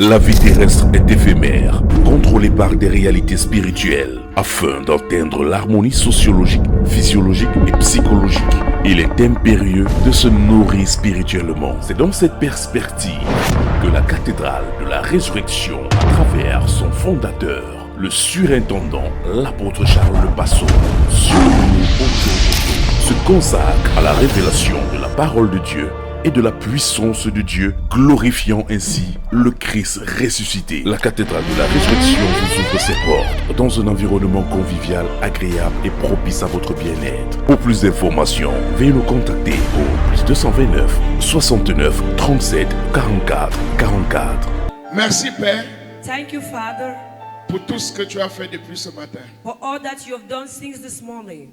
La vie terrestre est éphémère, contrôlée par des réalités spirituelles. Afin d'atteindre l'harmonie sociologique, physiologique et psychologique, il est impérieux de se nourrir spirituellement. C'est dans cette perspective que la cathédrale de la résurrection, à travers son fondateur, le surintendant, l'apôtre Charles Le Passon, surnommé Otto, se consacre à la révélation de la parole de Dieu et de la puissance de Dieu, glorifiant ainsi le Christ ressuscité. La cathédrale de la résurrection vous ouvre ses portes dans un environnement convivial, agréable et propice à votre bien-être. Pour plus d'informations, veuillez nous contacter au plus 229 69 37 44 44. Merci Père Thank you, Father, pour tout ce que tu as fait depuis ce matin. for all that you have done since this morning.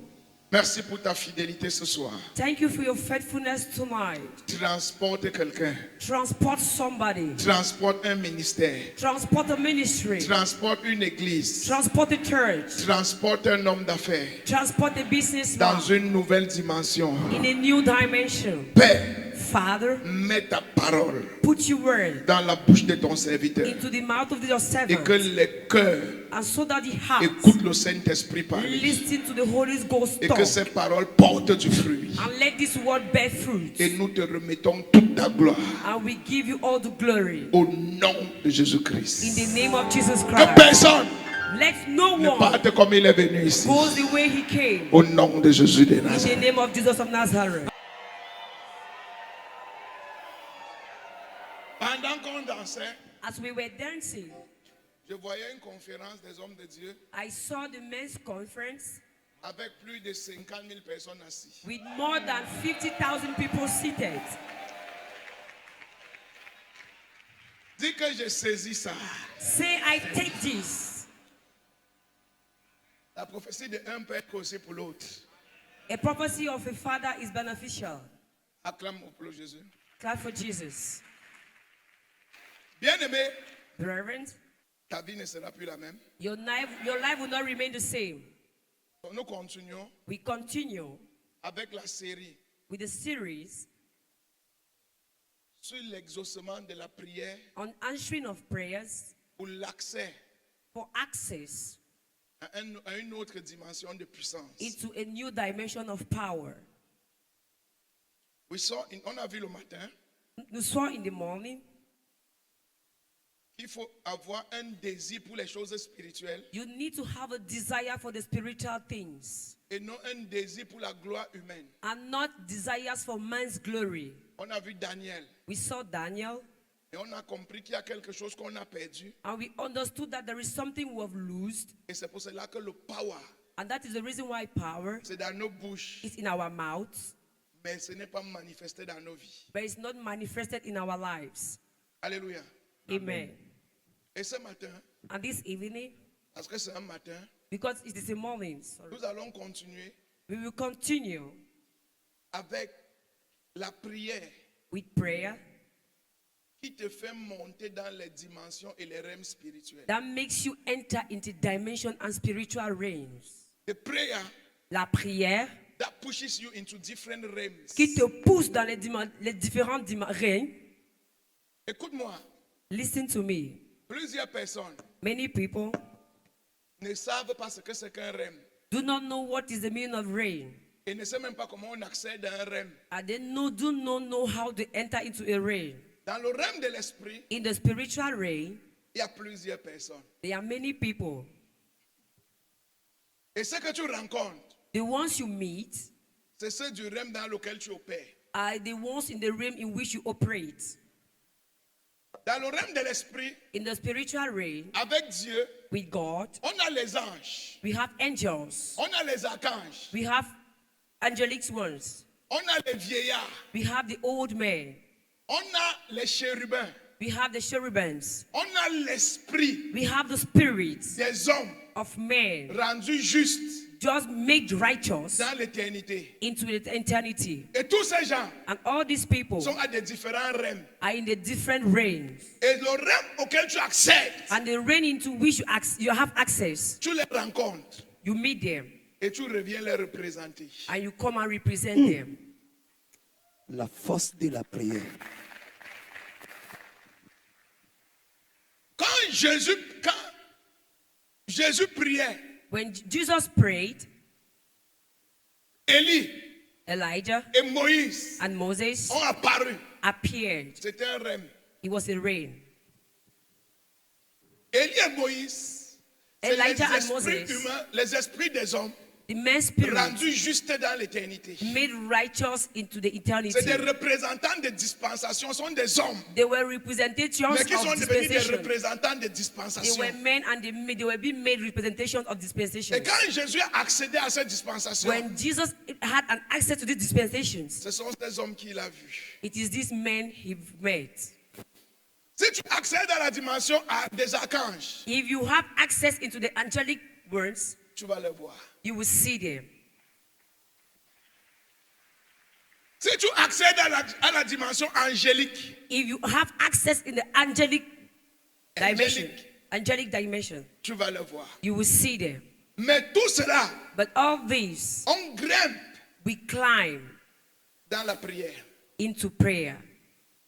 Merci pour ta fidélité ce soir. Thank you for your faithfulness tonight. Transporte quelqu'un. Transport somebody. Transporte un ministère. Transport a ministry. Transporte une église. Transport a church. Transporte un homme d'affaires Transport a businessman dans une nouvelle dimension. in a new dimension. Père, Father, mets ta parole put your word dans la bouche de ton serviteur into the mouth of your et que servant, les cœurs and so that the heart écoutent le Saint-Esprit parler listen to the Holy Ghost et que talk, ces paroles portent du fruit. and let this word bear fruit. Et nous te remettons toute ta gloire And we give you all the glory au nom de in Jésus-Christ. the name of Jesus Que Christ. personne Let no ne one parte comme il est venu ici. goes the way he came. Au nom de Jésus de In the Nazareth. name of Jesus of Nazareth. Pendant qu'on dansait, As we were dancing, je voyais une conférence des hommes de Dieu I saw the men's conference avec plus de 50 000 personnes assises. with more than 50,000 people seated. Dis que j'ai saisi ça. Say, I take this. La prophétie de un peut être aussi pour l'autre. A prophecy of a father is beneficial. Acclame pour Jésus. Clap for Jesus. Bien-aimé, Brethren, ta vie ne sera plus la même. your life will not remain the same. Donc nous continuons We continue avec la série with the series sur l'exaucement de la prière on answering of prayers pour l'accès for access à une autre dimension de puissance. into a new dimension of power. On a vu le matin We saw in the morning, qu'il faut avoir un désir pour les choses spirituelles you need to have a desire for the spiritual things et non un désir pour la gloire humaine. and not desires for man's glory. On a vu Daniel We saw Daniel et on a compris qu'il y a quelque chose qu'on a perdu and we understood that there is something we have lost, et c'est pour cela que le power, and that is the reason why power c'est dans nos bouches, is in our mouths, mais ce n'est pas manifesté dans nos vies. but it's not manifested in our lives. Alléluia. Amen. Et ce matin, And this evening, parce que c'est un matin, because it is a morning, nous allons continuer we will continue avec la prière with prayer qui te fait monter dans les dimensions et les realms spirituels. that makes you enter into dimension and spiritual realms. The prayer La prière that pushes you into different realms. qui te pousse dans les différents règnes. Écoute-moi, Listen to me. plusieurs personnes Many people ne savent pas ce que c'est qu'un realm do not know what is the meaning of rain. et ne savent même pas comment on accède à un realm. And they do not know how to enter into a rain. Dans le realm de l'esprit, In the spiritual rain, il y a plusieurs personnes. there are many people. Et ce que tu rencontres, The ones you meet c'est ceux du realm dans lequel tu opères. are the ones in the realm in which you operate. Dans le realm de l'esprit, In the spiritual realm, avec Dieu, with God, on a les anges, we have angels, on a les archanges, we have angelic ones, on a les vieillards, we have the old men, on a les chérubins, we have the cherubims, on a l'esprit we have the spirits des hommes of men rendus justes just made righteous dans l'éternité. into eternity. Et tous ces gens And all these people sont à des différents realms. are in the different realms. Et le realm auquel tu accèdes, And the realm into which you have access, tu les rencontres you meet them et tu reviens les représenter. and you come and represent them. La force de la prière. Jésus priait, When Jesus prayed, Élie Elijah et Moïse and Moses ont apparu. appeared. C'était un rêve. It was a rain. Élie et Moïse, c'est les Elijah and esprits Moses, humains, les esprits des hommes the man's spirit rendus justes dans l'éternité. made righteous into the eternity. C'est des représentants de dispensation, sont des hommes, They were representations mais qui sont of devenus des dispensation. représentants de They dispensation. were men and they were being made representations of dispensation. Et quand Jésus a accédé à cette dispensation, When Jesus had an access to these dispensations, ce sont ces hommes qu'il a vus. it is these men he met. Si tu accèdes à la dimension des archanges, If you have access into the angelic words, tu vas les voir. you will see them. Si tu accèdes à la dimension angélique, If you have access in the angelic dimension, tu vas les voir. you will see them. Mais tout cela, But all these, on grimpe we climb dans la prière. into prayer.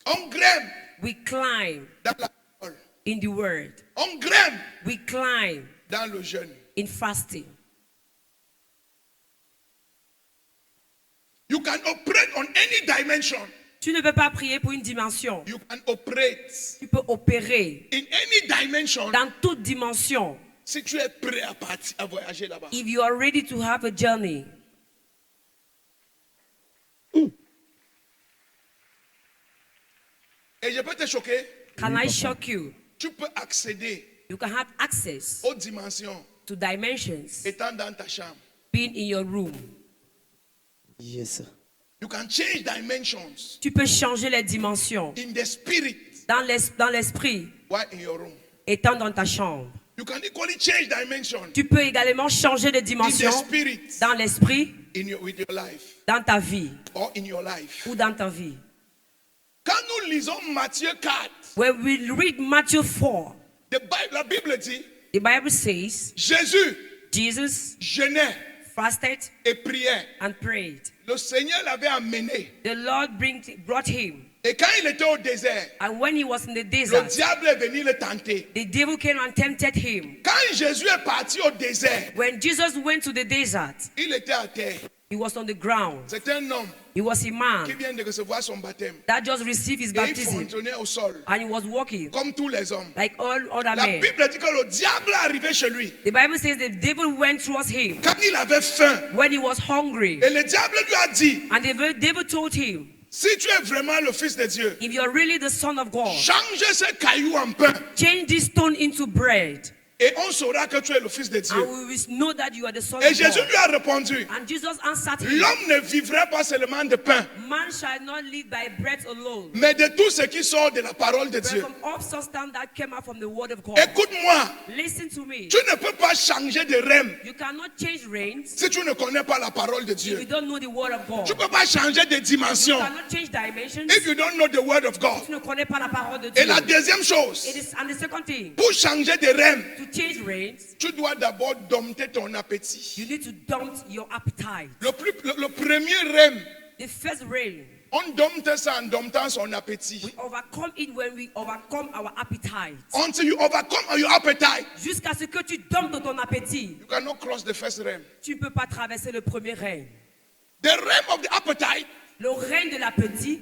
On grimpe We climb dans la parole. in the word. On grimpe We climb dans le jeûne. in fasting. You can operate on any dimension. Tu ne peux pas prier pour une dimension. You can operate Tu peux opérer in any dimension dans toute dimension si tu es prêt à partir, à voyager là-bas. if you are ready to have a journey. Et je peux te choquer. Can I shock you? Tu peux accéder You can have access aux dimensions to dimensions étant dans ta chambre. being in your room. Yes. You can change dimensions Tu peux changer les dimensions in the spirit dans l'esprit while in your room. étant dans ta chambre. You can equally change dimensions Tu peux également changer de in the dimension spirit dans l'esprit, with your life dans ta vie or in your life. ou dans ta vie. Quand nous lisons Matthieu 4, When we read Matthew 4, la Bible dit, the Bible says Jésus Jesus jeûnait fasted et priait. and prayed. Le Seigneur l'avait amené. The Lord brought him. Et quand il était au désert, And when he was in the le desert, diable est venu le tenter. the devil came and tempted him. Quand Jésus est parti au désert, When Jesus went to the desert, il était à terre. he was on the ground. C'est un homme He was a qui man vient de recevoir son baptême. that just received his Et il baptism. fonctionnait au sol, And he was walking comme tous les hommes. like all other La men. Bible dit que le diable est arrivé chez lui The Bible says the devil went towards him quand il avait faim. when he was hungry. Et le diable lui a dit, And the devil told him, si tu es vraiment le Fils de Dieu, if you're really the Son of God, change ces cailloux en pain. change this stone into bread. Et on saura que tu es le Fils de Dieu. And we will know that you are the Son Et of Jésus God. lui a répondu, And Jesus answered him, l'homme ne vivrait pas seulement de pain, man shall not live by bread alone, mais de tout ce qui sort de la parole de but Dieu. from all substance that came out from the word of God. Écoute-moi, Listen to me. tu ne peux pas changer de rêve You cannot change reigns si tu ne connais pas la parole de if you Dieu. don't know the word of God. Tu ne peux pas changer de You dimension cannot change dimensions if you don't know the word of God. si tu ne connais pas la parole de Et Dieu. la deuxième chose, And the second thing, pour changer de rêve, to change reigns, tu dois d'abord dompter ton appétit. you need to dump your appetite. Le premier rêve, The first reign, on dompte ça en domptant son appétit. we overcome it when we overcome our appetite. Until you overcome your appetite, Jusqu'à ce que tu dumpes ton appétit, you cannot cross the first realm. tu ne peux pas traverser le premier règne. The realm of the appetite, Le règne de l'appétit,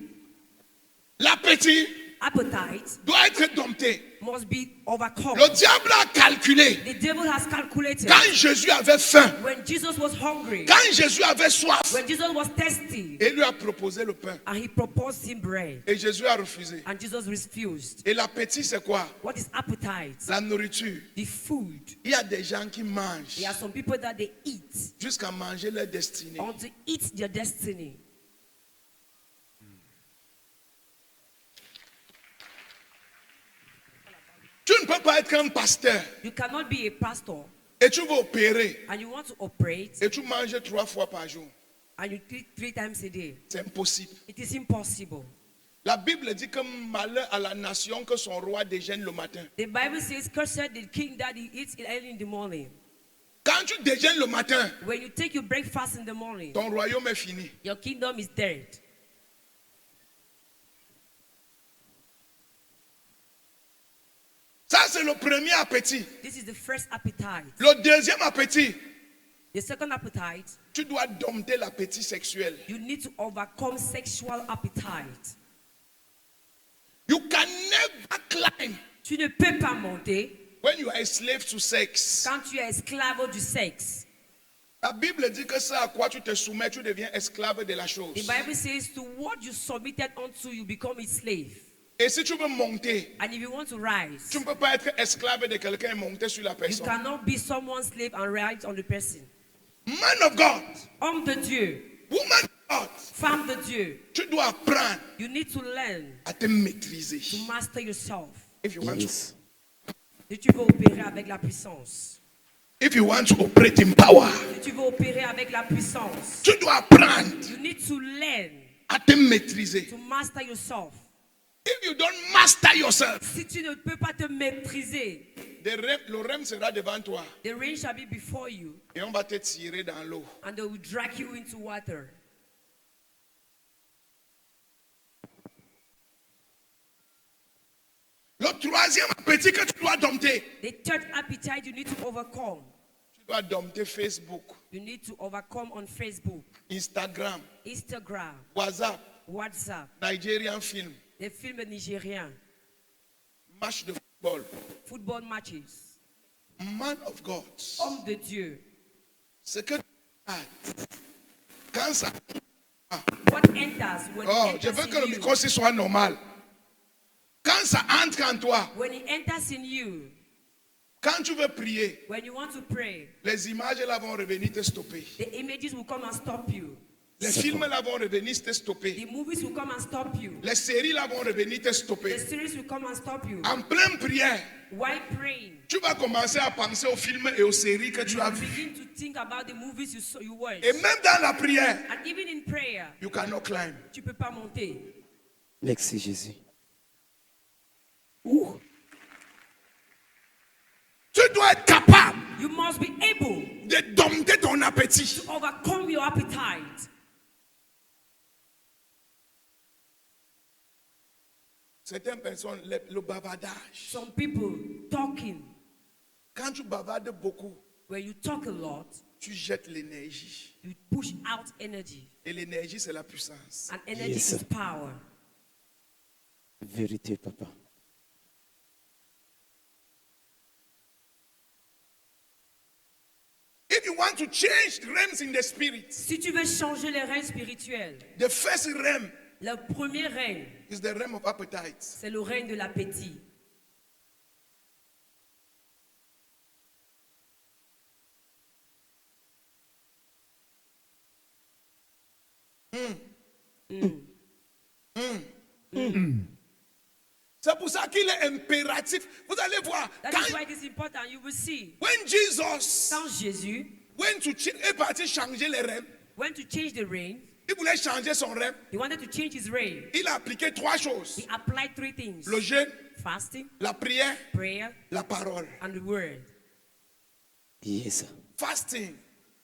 l'appétit appetite, doit être dompté. must be overcome. Le diable a calculé. The devil has calculated. Quand Jésus avait faim, When Jesus was hungry, quand Jésus avait soif, when Jesus was thirsty, il lui a proposé le pain. and he proposed him bread, Et Jésus a refusé. and Jesus refused. Et l'appétit, c'est quoi? What is appetite? La nourriture. The food. Il y a des gens qui mangent There are some people that they eat jusqu'à manger leur destinée. or to eat their destiny. Tu ne peux pas être un pasteur You cannot be a pastor et tu veux opérer and you want to operate et tu manges 3 fois par jour. and you eat 3 times a day. C'est impossible. It is impossible. La Bible dit que malheur à la nation que son roi déjeune le matin. The Bible says, cursed the king that he eats early in the morning. Quand tu déjeunes le matin, When you take your breakfast in the morning, ton royaume est fini. your kingdom is dead. Ça, c'est le premier appétit. This is the first appetite. Le deuxième appétit, The second appetite, tu dois dompter l'appétit sexuel. you need to overcome sexual appetite. You can never climb Tu ne peux pas monter when you are a slave to sex. quand tu es esclave du sexe. La Bible dit que c'est à quoi tu te soumets, tu deviens esclave de la The chose. Bible says to what you submitted unto, you become a slave. Et si tu veux monter, And if you want to rise, tu ne peux pas être esclave de quelqu'un et monter sur la you personne. cannot be someone's slave and rise on the person. Man of God, Homme de Dieu, woman of God, femme de Dieu, tu dois apprendre you need to learn à te maîtriser. to master yourself. If you want to, Yes. Si tu veux opérer avec la puissance, if you want to operate in power, si tu veux opérer avec la puissance, tu dois apprendre you need to learn à te maîtriser. to master yourself. If you don't master yourself, Si tu ne peux pas te maîtriser, le rem sera devant toi the rain shall be before you, et on va te tirer dans l'eau. and they will drag you into water. Le troisième appétit que tu dois dompter, The third appetite you need to overcome. tu dois dompter Facebook, You need to overcome on Facebook, Instagram, Instagram, WhatsApp, WhatsApp, Nigerian film, les films nigériens, match de football. football matches. Man of God, Homme de Dieu, ce que tu as, quand ça... what enters when Oh, it je veux enters que le in you, micro soit normal. Quand ça entre en toi, when it enters in you, quand tu veux prier, when you want to pray, les images là vont revenir te stopper. the images will come and stop you. Les films là vont revenir te stopper. The movies will come and stop you. Les séries là vont revenir te The stopper. series will come and stop you. En pleine prière, While praying, tu vas commencer à penser aux films et aux séries que tu you as vues. begin to think about the movies you watch. Et même dans la prière, And even in prayer, you cannot climb. tu peux pas monter. Merci Jésus. Tu dois être capable You must be able de dompter ton appétit. to overcome your appetite. Certaines personnes, le bavardage. Some people talking, Quand tu bavardes beaucoup, when you talk a lot, tu jettes l'énergie. you push out energy. Et l'énergie, c'est la puissance. And energy Yes, is sir. power. Vérité, papa. If you want to change realms in the spirit, Si tu veux changer les règnes spirituels, the first realm le premier règne, is the realm of appetite. c'est le règne de l'appétit. C'est pour ça qu'il est impératif. Vous allez voir, That quand is why it is important. You will see. when Jesus Quand Jésus est parti changer les realms, went to change the reign, il voulait changer son rêve. he wanted to change his reign. Il a appliqué trois choses. He applied three things: Le jeûne, fasting, la prière, prayer, la parole. and the word. Yes. Fasting.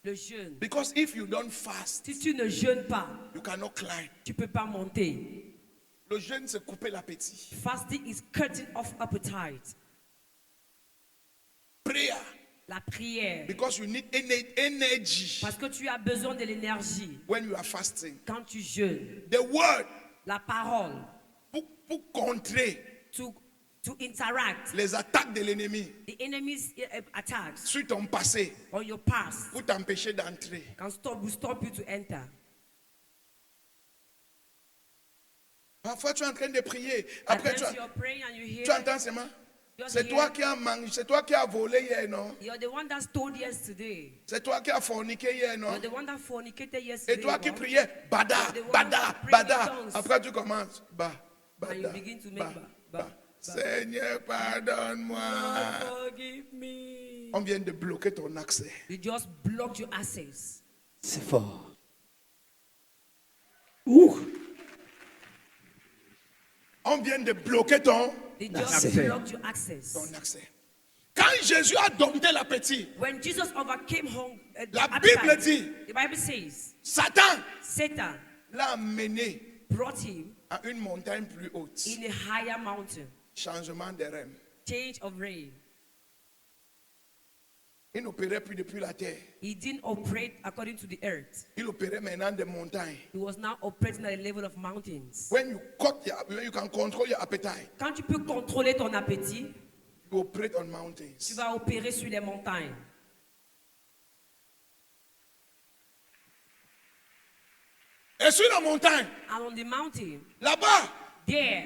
Le jeûne. Because if you don't fast, Si tu ne jeûnes pas, you cannot climb. tu peux pas monter. Le jeûne, c'est couper l'appétit. Fasting is cutting off appetite. Prayer. La prière. Because you need energy Parce que tu as besoin de l'énergie when you are fasting. quand tu jeûnes. The word, La parole. pour contrer To interact les attaques de l'ennemi the enemy's attacks sur ton passé, on your past pour t'empêcher d'entrer. will stop you to enter. Parfois, tu es en train de prier. At Après, times you're praying and you hear tu entends seulement. Just C'est hear. toi qui as mangé, c'est toi qui as volé hier, non? You're the one that stole yesterday. C'est toi qui as forniqué hier, non? You're the one that fornicated yesterday. Et toi qui no? priais, bada, You're the one bada, that prayed bada. in tongues. Après, tu commences, And you bada, begin to make ba. ba. Seigneur, pardonne-moi. Oh, forgive me. On vient de bloquer ton accès. You just blocked your access. C'est fort. On vient de bloquer ton They just Access. blocked your access. accès. Quand Jésus a dompté l'appétit, When Jesus overcame La appetite, Bible dit, the Bible says, Satan Satan l'a amené brought him à une montagne plus haute. in a higher mountain. Changement de rêve. change of rain. Il n'opérait plus depuis la terre. He didn't operate according to the earth. Il opérait maintenant des montagnes. He was now operating at the level of mountains. When you can control your appetite, Quand tu peux contrôler ton appétit, you operate on tu mountains. vas opérer sur les montagnes. Et sur la montagne, And on the mountain, là-bas, there,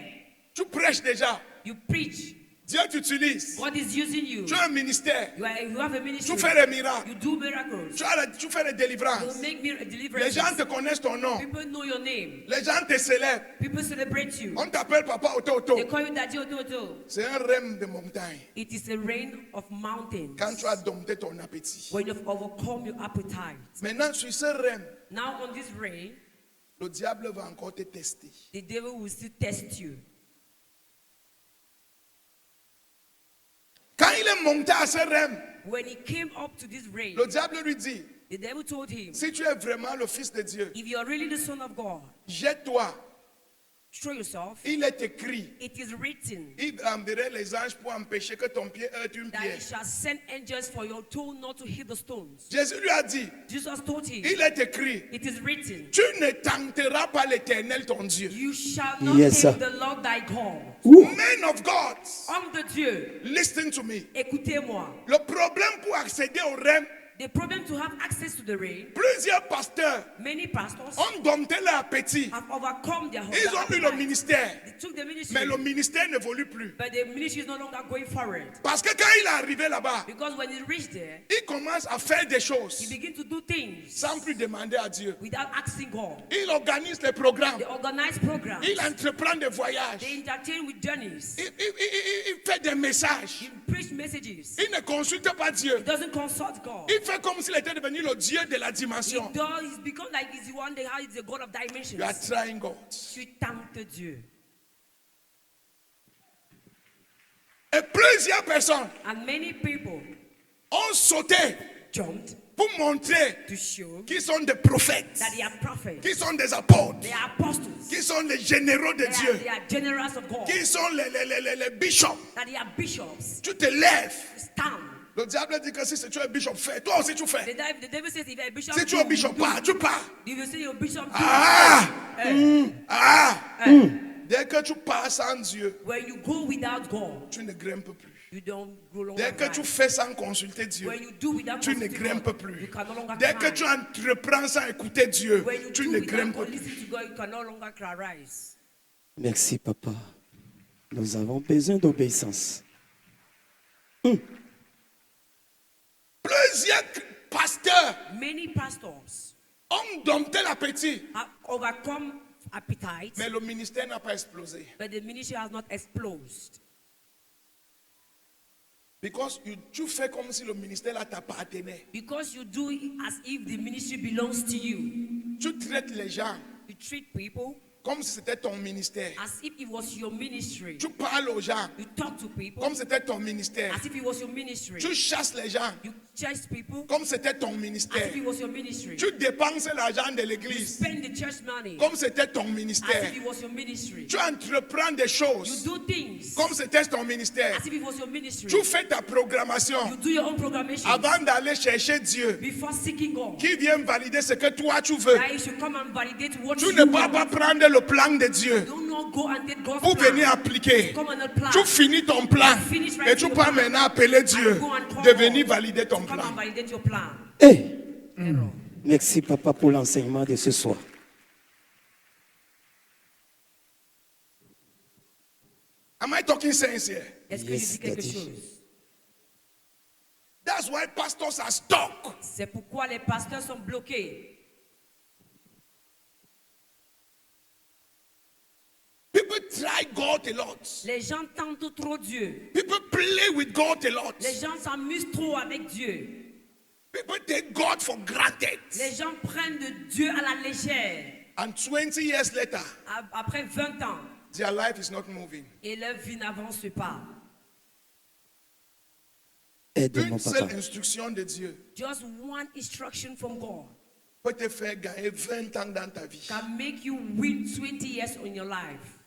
tu prêches déjà. you preach. Dieu t'utilise. God is using you. Tu as un ministère. You have a ministry. Tu fais des miracles. You do miracles. Tu fais des You délivrances. make Les deliverances. gens te connaissent ton nom. People know your name. Les gens te célèbrent. People celebrate you. On t'appelle Papa They Oto. call you Daddy Ototo. C'est un rêve de montagne. It is a rain of mountains. Quand tu as dompté ton appétit. When you've overcome your appetite. Maintenant, sur ce rêve, Now on this rain, le diable va encore te tester. the devil will still test you. Quand il est monté à ce rêve, When he came up to this rain, le diable lui dit, the devil told him, si tu es vraiment le Fils de Dieu, if you are really the Son of God, jette-toi. show yourself. Il est écrit, It is written il enverrait les anges pour empêcher que ton pied heurte une that he pierre. shall send angels for your toe not to hit the stones. Jésus lui a dit, Jesus told him, il est écrit, it is written, tu ne tenteras pas l'Éternel ton Dieu. you shall not Yes, tempt sir. the Lord thy God. Men of God, Homme de Dieu, listen to me. écoutez-moi. Le problème pour accéder au rêve, The problem to have access to the rain, plusieurs pasteurs many pastors ont dompté leur appétit. have overcome their Ils ont eu le appetite. ministère, They took the ministry, mais le ministère n'évolue plus. but the ministry is no longer going forward. Parce que quand il est arrivé là-bas, Because when he reached there, il commence à faire des he choses began to do things sans plus demander à Dieu. without asking God. Il organise les programmes, They organize programs. il entreprend des voyages, They entertain with journeys. il fait des messages. He preach messages. Il ne consulte pas Dieu. He doesn't consult God. Il fait comme s'il était devenu le Dieu de la He dimension. does. He's become like he's the one that how he's the God of dimensions. You are trying God. Tu tentes Dieu. Et plusieurs personnes And many people ont sauté jumped pour montrer to show qu'ils sont des prophètes, that they are prophets. qu'ils sont des apôtres, They are apostles. qu'ils sont les généraux de Dieu, They are generals of God. qu'ils sont les bishops. That they are bishops. Tu te lèves. Stand. Le diable dit que si tu es bishop, fais. Toi aussi tu fais. The devil says if you're a bishop, Si tu es bishop, pars, tu pars. if you say you're a bishop, Ah! eh, Ah! eh. Dès que tu pars sans Dieu, When you go without God, tu ne grimpes plus. you don't go longer. Dès que tu climb. fais sans consulter Dieu, When you do without tu ne consulting grimpes God, plus. you can no longer Dès que climb. tu entreprends sans écouter Dieu, When you tu do ne without grimpes God, plus. listen to God, you can no longer rise. Merci, papa. Nous avons besoin d'obéissance. Plusieurs pasteurs Many pastors ont dompté l'appétit, have overcome appetite, mais le ministère n'a pas explosé. but the ministry has not exploded. Because tu fais comme si le ministère là t'appartenait. Because you do it as if the ministry belongs to you. Tu traites les gens You treat people comme si c'était ton ministère. as if it was your ministry. Tu parles aux gens You talk to people comme si c'était ton ministère. as if it was your ministry. Tu chasses les gens You chase people comme si c'était ton as ministère. if it was your ministry. Tu dépenses l'argent de You l'église spend the church money comme si c'était ton as ministère. if it was your ministry. Tu entreprends des You choses do things comme si c'était ton ministère. as if it was your ministry. Tu fais ta programmation You do your own programmation avant d'aller chercher Dieu before seeking God. qui vient valider ce que toi tu veux. That you should come and validate what Tu you ne peux want. pas prendre le plan de Dieu Do not go and take God's pour plan. venir appliquer. Come on a plan. Tu finis ton plan Finish et tu writing peux your plan. maintenant appeler Dieu And go and call de venir God. valider ton Come plan. and validate your plan. Eh, Error. merci, papa, pour l'enseignement de ce soir. Am I talking sense here? Est-ce que Yes, je dis quelque Daddy. chose? That's why pastors are stuck. C'est pourquoi les pasteurs sont bloqués. People try God a lot. Les gens tentent trop Dieu. People play with God a lot. Les gens s'amusent trop avec Dieu. People take God for granted. Les gens prennent de Dieu à la légère. And 20 years later, Après 20 ans, their life is not moving. et leur vie n'avance pas. Aide-moi, Une seule papa. instruction de Dieu Just one instruction from God peut te faire gagner 20 ans dans ta vie. can make you win 20 years in your life.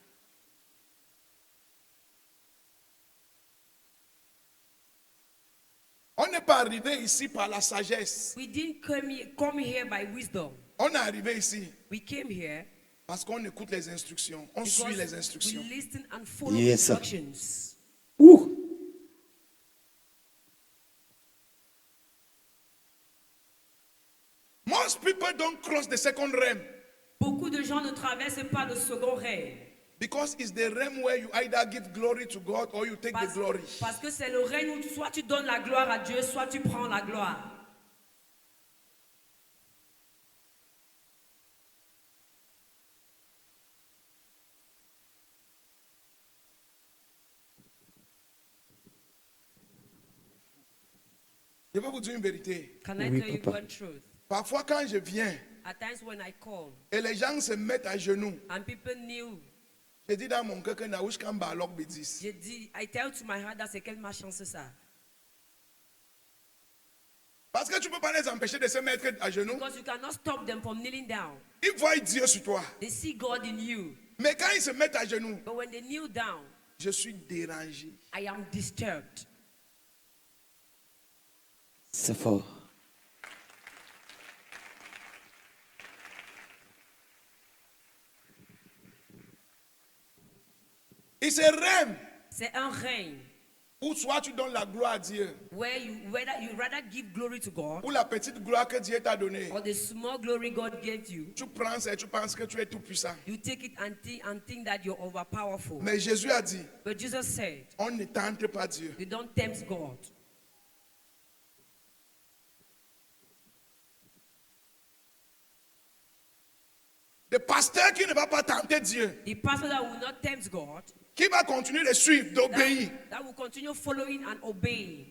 pas arrivé ici par la sagesse. We didn't come here by wisdom. On est arrivé ici We came here parce qu'on écoute les instructions. On because suit les instructions. we listen and follow Yes, sir. instructions. Ouh. Most people don't cross the second realm Beaucoup de gens ne traversent pas le second règne. because it's the realm where you either give glory to God or you take the glory. Parce que c'est le règne où soit tu donnes la gloire à Dieu, soit tu prends la gloire. Je vais vous dire une vérité. Can I Oui, tell you papa. one truth? Parfois quand je viens At times when I come et les gens se mettent à genoux, and people kneel, je dis dans mon cœur que Naouch Kamba alors bédis. je dis, I tell to my heart that c'est quelle malchance ça. Parce que tu ne peux pas les empêcher de se mettre à genoux. Because you cannot stop them from kneeling down. Ils voient Dieu sur toi. They see God in you. Mais quand ils se mettent à genoux, But when they kneel down, je suis dérangé. I am disturbed. C'est fort. Il se rêve C'est un règne où soit tu donnes la gloire à Dieu, where you rather give glory to God ou la petite gloire que Dieu t'a donnée. or the small glory God gave you. Tu prends ça et tu penses que tu es tout puissant. You take it and think that you're overpowerful. Mais Jésus a dit, But Jesus said, on ne tente pas Dieu. you don't tempt God. Le pasteur qui ne va pas tenter Dieu, The pastor that will not tempt God, qui va continuer de suivre, d'obéir, that will continue following and obeying,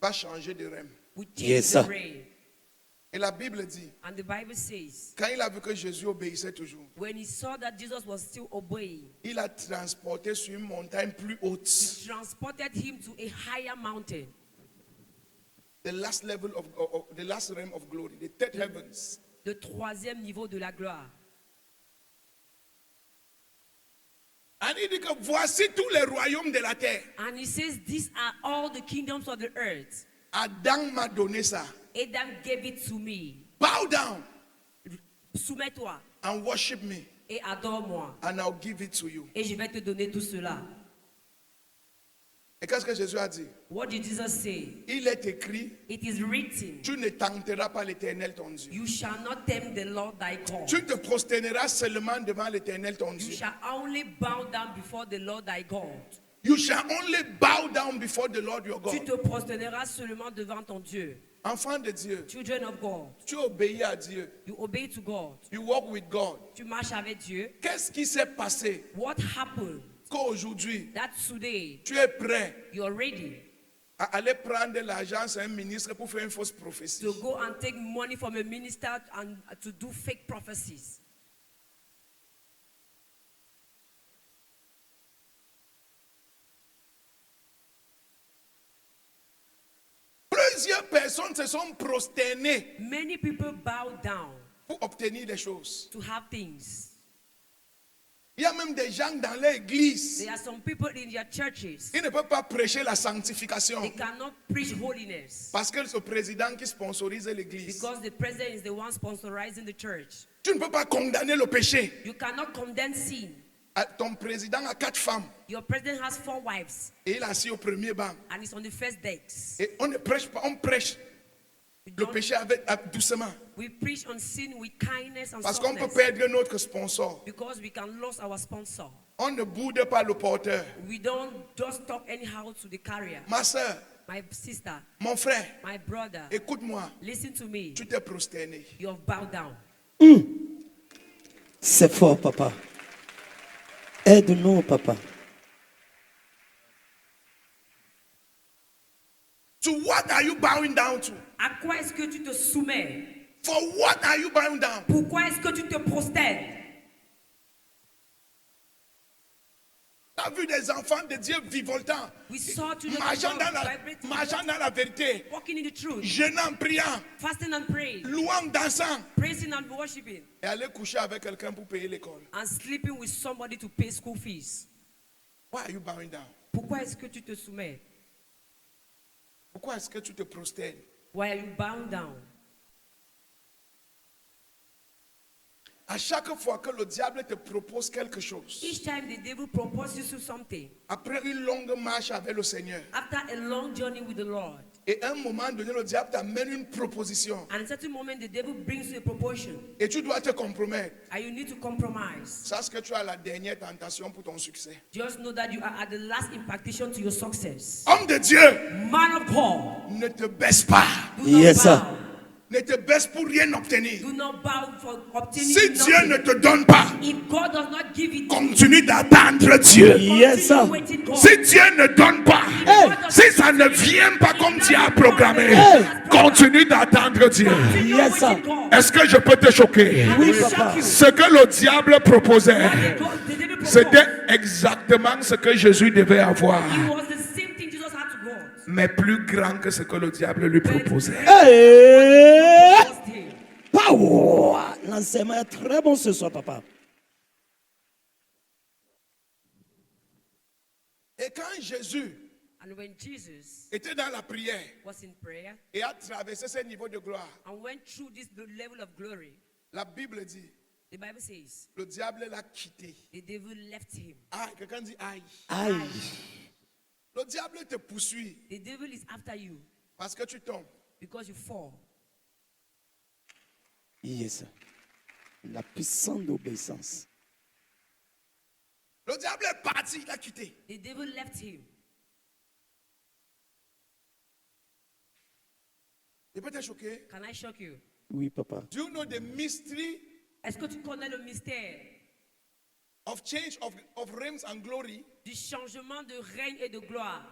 va changer de rêve. will change Yes, the sir. reign. Et la Bible dit, And the Bible says, quand il a vu que Jésus obéissait toujours, when he saw that Jesus was still obeying, il a transporté sur une montagne plus haute. he transported him to a higher mountain, The last level of the last realm of glory, the third heavens. le troisième niveau de la gloire. Et il dit que voici tous les royaumes de la terre. And he says, these are all the kingdoms of the earth. Adam m'a donné ça. Adam gave it to me. Bow down Soumets-toi and worship me, et adore-moi. and I'll give it to you. Et je vais te donner tout cela. Et qu'est-ce que Jésus a dit? What did Jesus say? Il est écrit, It is written, tu ne tenteras pas l'Éternel ton Dieu. you shall not tempt the Lord thy God. Tu te prosterneras seulement devant l'Éternel ton You Dieu. shall only bow down before the Lord thy God. You shall only bow down before the Lord your Tu God. te prosterneras seulement devant ton Dieu. Enfant de Dieu, Children of God, tu obéis à Dieu. you obey to God. You walk with God. Tu marches avec Dieu. Qu'est-ce qui s'est passé What happened? qu'aujourd'hui, That today tu es prêt you're ready à aller prendre l'argent à un ministre pour faire une fausse prophétie? to go and take money from a minister and to do fake prophecies. Plusieurs personnes se sont prosternées Many people bow down pour obtenir des choses. to have things. Il y a même des gens dans l'église There are some people in their churches, qui ne peuvent pas prêcher la sanctification they cannot preach holiness parce que c'est le président qui sponsorise l'église. because the president is the one sponsorizing the church. Tu ne peux pas condamner le péché. You cannot condemn sin. Ton président a 4 femmes Your president has 4 wives et il est assis au premier banc. and is on the first decks. Et on ne prêche pas, on prêche We le don't- péché doucement. We preach on sin with kindness and Parce qu'on peut softness perdre notre sponsor. because we can lose our sponsor. On ne boude pas le porteur. We don't just talk anyhow to the carrier. Ma soeur, My sister, mon frère, my brother, écoute-moi. listen to me. Tu t'es prosterné. You have bowed down. C'est fort, papa. Aide-nous, papa. To what are you bowing down to? À quoi est-ce que tu te soumets? For what are you bowing down? Pourquoi est-ce que tu te prosternes? Tu as vu des enfants de Dieu vivoltants, We saw children of marchant God dans vibrating, marchant dans la vérité, walking in the truth, jeûnant, priant, fasting and praying, louant, dansant, praising and worshiping, et aller coucher avec quelqu'un pour payer l'école. and sleeping with somebody to pay school fees. Why are you bowing down? Pourquoi est-ce que tu te soumets? Pourquoi est-ce que tu te prosternes? Why are you bowing down? À chaque fois que le diable te propose quelque chose, Each time the devil proposes you something, après une longue marche avec le Seigneur, after a long journey with the Lord, et à un moment donné, le diable t'amène une proposition, and at a certain moment the devil brings you a proposition, et tu dois te compromettre. and you need to compromise. Sache que tu as la dernière tentation pour ton succès. Just know that you are at the last impactation to your success. Homme de Dieu, Man of God, ne te baisse pas. do not Yes, sir. bow. Ne te baisse pour rien obtenir. Do not bow for obtaining Si Dieu nothing. ne te donne pas, If God does not give it to you, continue d'attendre Dieu. Yes, sir. continue waiting God. Si Dieu ne donne pas, si ça ne vient pas comme Dieu a programmé, continue d'attendre Dieu. Continue Yes, sir. waiting God. Est-ce que je peux te choquer? Oui, papa. Ce que le diable proposait, The devil proposed. c'était exactement ce que Jésus devait avoir, It was the same thing Jesus had to go. mais plus grand que ce que le diable lui proposait. Hey! Trust him. Power! L'enseignement est très bon ce soir, papa. Et quand Jésus And when Jesus était dans la prière was in prayer et a traversé ce niveau de gloire, and went through this level of glory, la Bible dit, the Bible says le diable l'a quitté. the devil left him. Aïe, quelqu'un dit aïe. Aïe. Le diable te poursuit The devil is after you parce que tu tombes. because you fall. Yes. La puissance d'obéissance. Le diable est parti, il l'a quitté. The devil left him. Il peut te choquer. Can I shock you? Oui, papa. Do you know the mystery Est-ce que tu connais le mystère of change of realms and glory? du changement de règne et de gloire?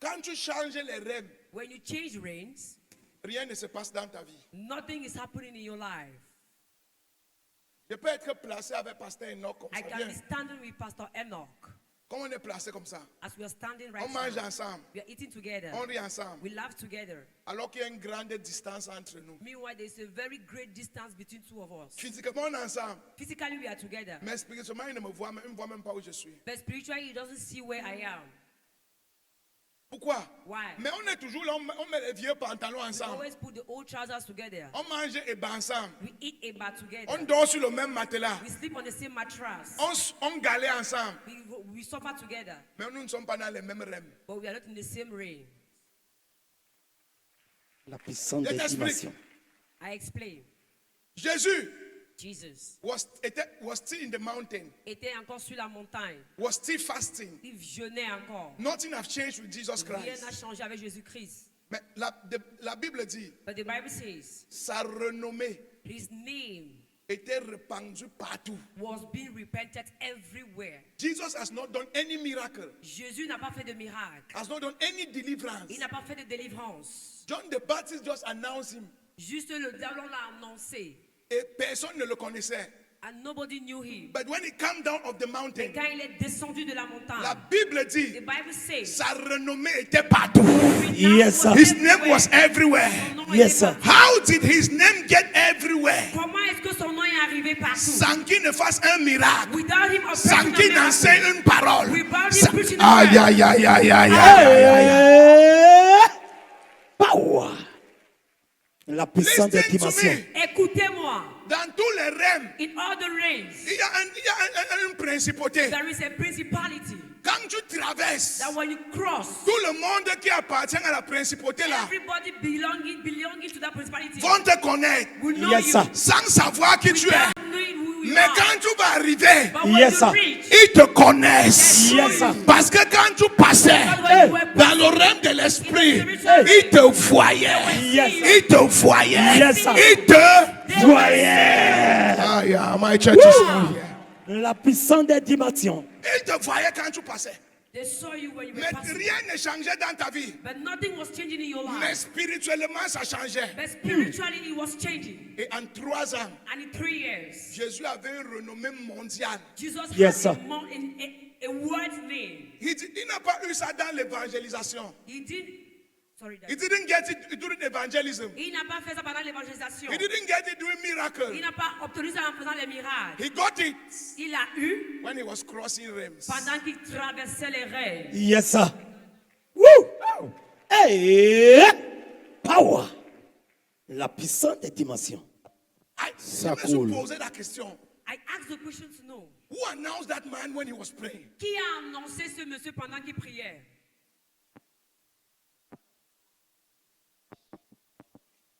Quand tu changes les realms, When you change reigns, rien ne se passe dans ta vie. nothing is happening in your life. Je peux être placé avec Pasteur Enoch comme I ça. can Viens. be standing with Pastor Enoch Comme on est placé comme ça, as we are standing right on mange now. ensemble, We are eating together. on rit ensemble, We laugh together. alors qu'il y a une grande distance entre nous. Meanwhile, there's a very great distance between two of us. Physiquement, on est ensemble, Physically, we are together. mais spirituellement, il ne me voit même pas où je suis. But spiritually, he doesn't see where I am. Pourquoi? Why? Mais on est toujours là, on met les vieux pantalons We ensemble, always put the old trousers together. on mange et bat ensemble, We eat a bar together. on dort sur le même matelas, We sleep on the same mattress. on galère ensemble, We suffer together. mais nous ne sommes pas dans les mêmes rèmes. But we are not in the same reign. La puissance Je t'explique. d'intimation. I explain. Jésus Jesus was still in the mountain, était encore sur la montagne. was still fasting. Il jeûnait encore. Nothing has changed with Jesus Rien n'a Christ. changé avec Jésus-Christ. Mais la Bible dit, But the Bible says sa renommée his name était répandue partout. was being repented everywhere. Jesus has not done any miracle, Jésus n'a pas fait de miracle. has not done any deliverance. Il n'a pas fait de délivrance. John the Baptist just announced him, Juste le diable l'a annoncé. et personne ne le connaissait. And nobody knew him. But when he came down of the Mais mountain, quand il est descendu de la la montagne, Bible the dit, Bible says sa renommée était partout. Yes, sir. His name was everywhere. Son nom Yes, était sir. partout. How did his name get everywhere? Comment est-ce que son nom est arrivé partout? Sans qu'il ne fasse un miracle, Without him sans operating qu'il a n'enseigne miracle. une parole. Without him Sans- preaching the Aïe, word. aïe, aïe, aïe, aïe, aïe, aïe, aïe. Hey! Power! La puissance Listen to d'intimation. me. Écoutez-moi. Dans tous les rèmes, In all the reigns, il y a une principauté. there is a principality Quand tu traverses, that when you cross, tout le monde qui appartient à la principauté là everybody belonging to that principality vont te connaître will know Yes, you. sir. sans savoir qui tu es. Without knowing who you Mais are. quand tu vas arriver, But when Yes, you sir. reach, ils te connaissent. Yes, sir. Parce que quand tu passais when you were dans le règne de l'esprit, Hey. ils te voyaient. Yes, sir. Ils te voyaient. Yes, sir. Ils te Voyez! Ah, yeah, my church is not here. La puissance d'intimation. Ils te voyaient quand tu passais. they saw you when you were Mais passing. rien ne changeait dans ta vie. But nothing was changing in your Mais life. spirituellement, ça changeait. But spiritually, it was changing. Et en 3 ans, And in 3 years, Jésus avait une renommée mondiale. Jesus Yes, had sir. a word name. Il n'a pas eu ça dans l'évangélisation. He did. Sorry, He Dad. didn't get it during evangelism. Il n'a pas fait ça pendant l'évangélisation. He didn't get it doing Il miracle. n'a pas obtenu ça en faisant les miracles. He got it Il l'a eu when he was crossing realms. pendant qu'il traversait les règnes. Yes, sir. Woo! Hey! Hey! Power. La puissance des dimensions. Je me suis coule. posé la question. I asked the question to know. Who announced that man when he was praying? Qui a annoncé ce monsieur pendant qu'il priait?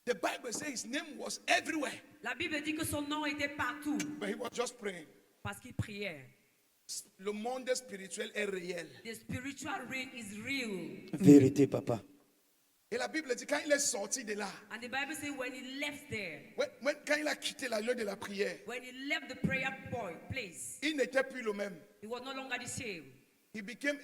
The Bible says his name was everywhere, La Bible dit que son nom était partout but he was just praying. parce qu'il priait. Le monde spirituel est réel. The spiritual realm is real. Vérité, papa. Et la Bible dit quand il est sorti de là, And the Bible says when he left there, quand il a quitté la lieu de la prière, when he left the prayer place, il n'était plus le même. he was no longer the same. He became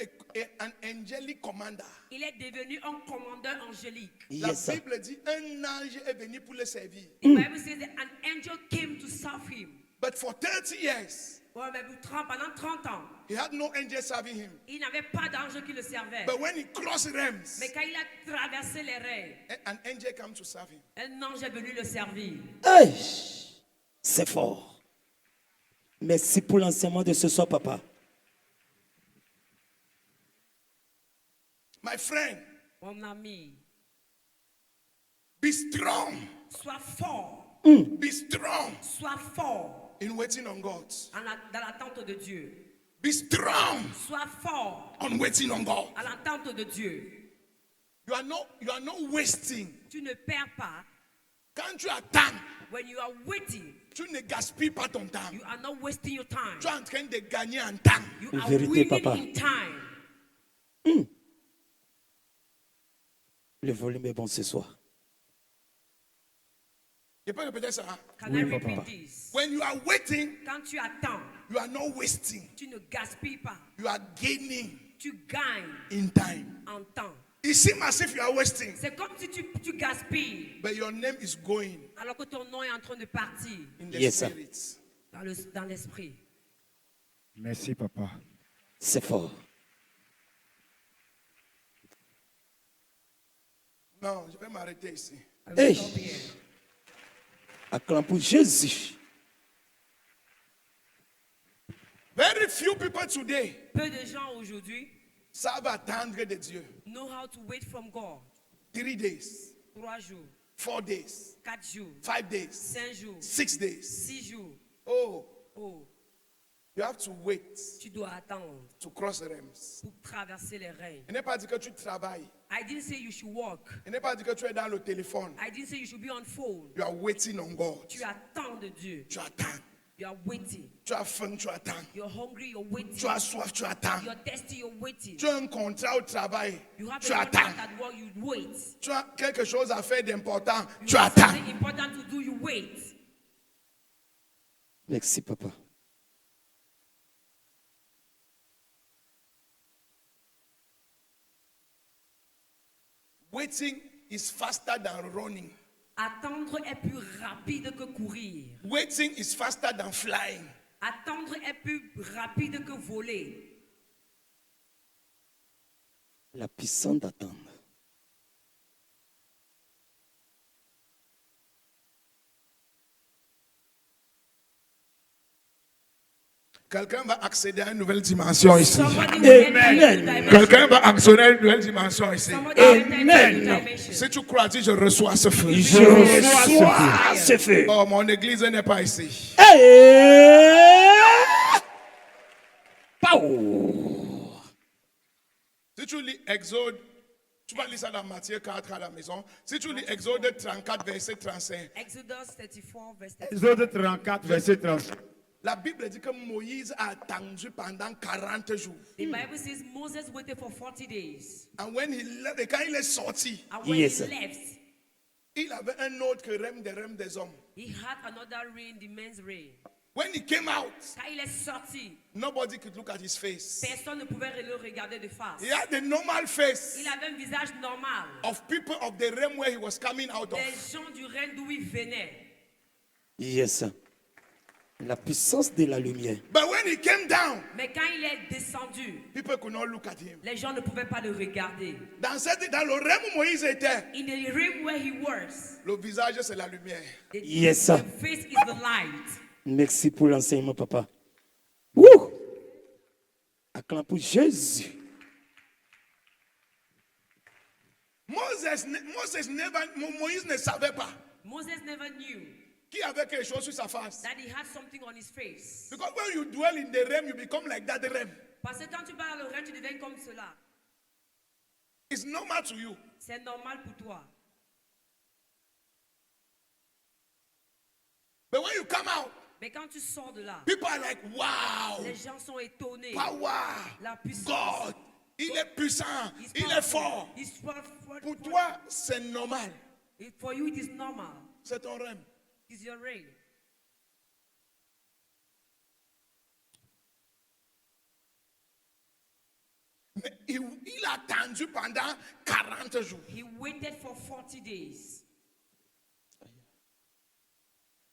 an angelic commander. Il est devenu un commandeur angélique. La Yes, sir. Bible dit un ange est venu pour le servir. The Bible says that an angel came to serve him. But for 30 years, Ouais, mais pendant 30 ans, he had no angel serving him. il n'avait pas d'ange qui le servait. But when he crossed realms, Mais quand il a traversé les règles, an angel came to serve him. un ange est venu le servir. Hey! C'est fort. Merci pour l'enseignement de ce soir, papa. My friend, Mon ami, be strong. sois fort. Be strong Sois fort in waiting on God. dans l'attente de Dieu. Be strong Sois fort on waiting on God. à l'attente de Dieu. You are not wasting. Tu ne perds pas. Quand tu attends, When you are waiting, tu ne gaspilles pas ton temps. you are not wasting your time. Tu es en train de gagner en temps. You are Vérité, winning papa. in time. Le volume est bon ce soir. Je peux répéter ça. Hein? Can I repeat this? When you are waiting, Quand tu attends, you are not wasting. tu ne gaspilles pas. You are gaining Tu gagnes in time. en temps. It seems as if you are wasting, C'est comme si tu gaspilles, but your name is going alors que ton nom est en train de partir in the Yes, sir. spirit. dans l'esprit. Merci, papa. C'est fort. Non, je vais m'arrêter ici. I will Hey. stop here. Acclame pour Jésus. Very few people today Peu de gens aujourd'hui savent attendre de Dieu. know how to wait from God. 3 days, 3 jours, 4 days, 4 jours, 5 days, 5 jours, 6 days. 6 jours. Oh, Oh, you have to wait tu dois attendre to cross the realms. pour traverser les règnes. Il n'est pas dit que tu travailles. I didn't say you should walk. Il n'est pas dit que tu es dans le téléphone. I didn't say you should be on phone. You are waiting on God. Tu attends de Dieu. Tu attends. You are waiting. Tu as faim, tu attends. You're hungry, you're waiting. Tu as soif, tu attends. You're thirsty, you're waiting. Tu as un contrat au travail. You have Tu a attends. contract at work, you wait. Tu as quelque chose à faire d'important. You Tu have attends. something important to do, you wait. Merci, papa. Waiting is faster than running. Attendre est plus rapide que courir. Waiting is faster than flying. Attendre est plus rapide que voler. La puissance d'attendre. Quelqu'un va accéder à une nouvelle dimension ici. Somebody will enter a new dimension. Quelqu'un va accéder à une nouvelle dimension ici. Somebody will enter a new Amen. dimension. Si tu crois, dis je reçois ce feu. Je reçois ce feu. Oh, mon église n'est pas ici. Hey! Power. Si tu lis Exode, tu vas lire ça dans Matthieu 4 à la maison. Si tu lis Exode 34, verset 35, Exodus 34, verse 35. Exode 34, verset 30. la Bible dit que Moïse a attendu pendant 40 jours. The Bible says Moses waited for 40 days. And when he left, et quand il est sorti, And when Yes, he sir. left, il avait un autre rêve des hommes. he had another reign, the men's reign. When he came out, Quand il est sorti, nobody could look at his face. personne ne pouvait le regarder de face. He had the normal face Il avait un visage normal. of people of the realm where he was coming out Des of. gens du règne d'où il venait. Yes. La puissance de la lumière. But when he came down, Mais quand il est descendu, people could not look at him. les gens ne pouvaient pas le regarder. Dans le realm où Moïse était, In the realm where he was, le visage c'est la lumière. the, Yes, the sir. face is the light. Merci pour l'enseignement, papa. Wouh! Acclame pour Jésus. Moi Moïse ne savait pas Moses never knew qu'il avait quelque chose sur sa face. that he had something on his face. Because when you dwell in the realm, you become like that realm. Parce que quand tu parles au rêve, tu deviens comme cela. It's normal to you. C'est normal pour toi. But when you come out, Mais quand tu sors de là, people are like, wow, les gens sont étonnés. power, La puissance. God, il est puissant, He's il est powerful. fort. He's powerful. Pour toi, c'est normal. For you, it is normal. C'est ton rêve. It's your reign. Mais il a attendu pendant 40 jours. He waited for 40 days.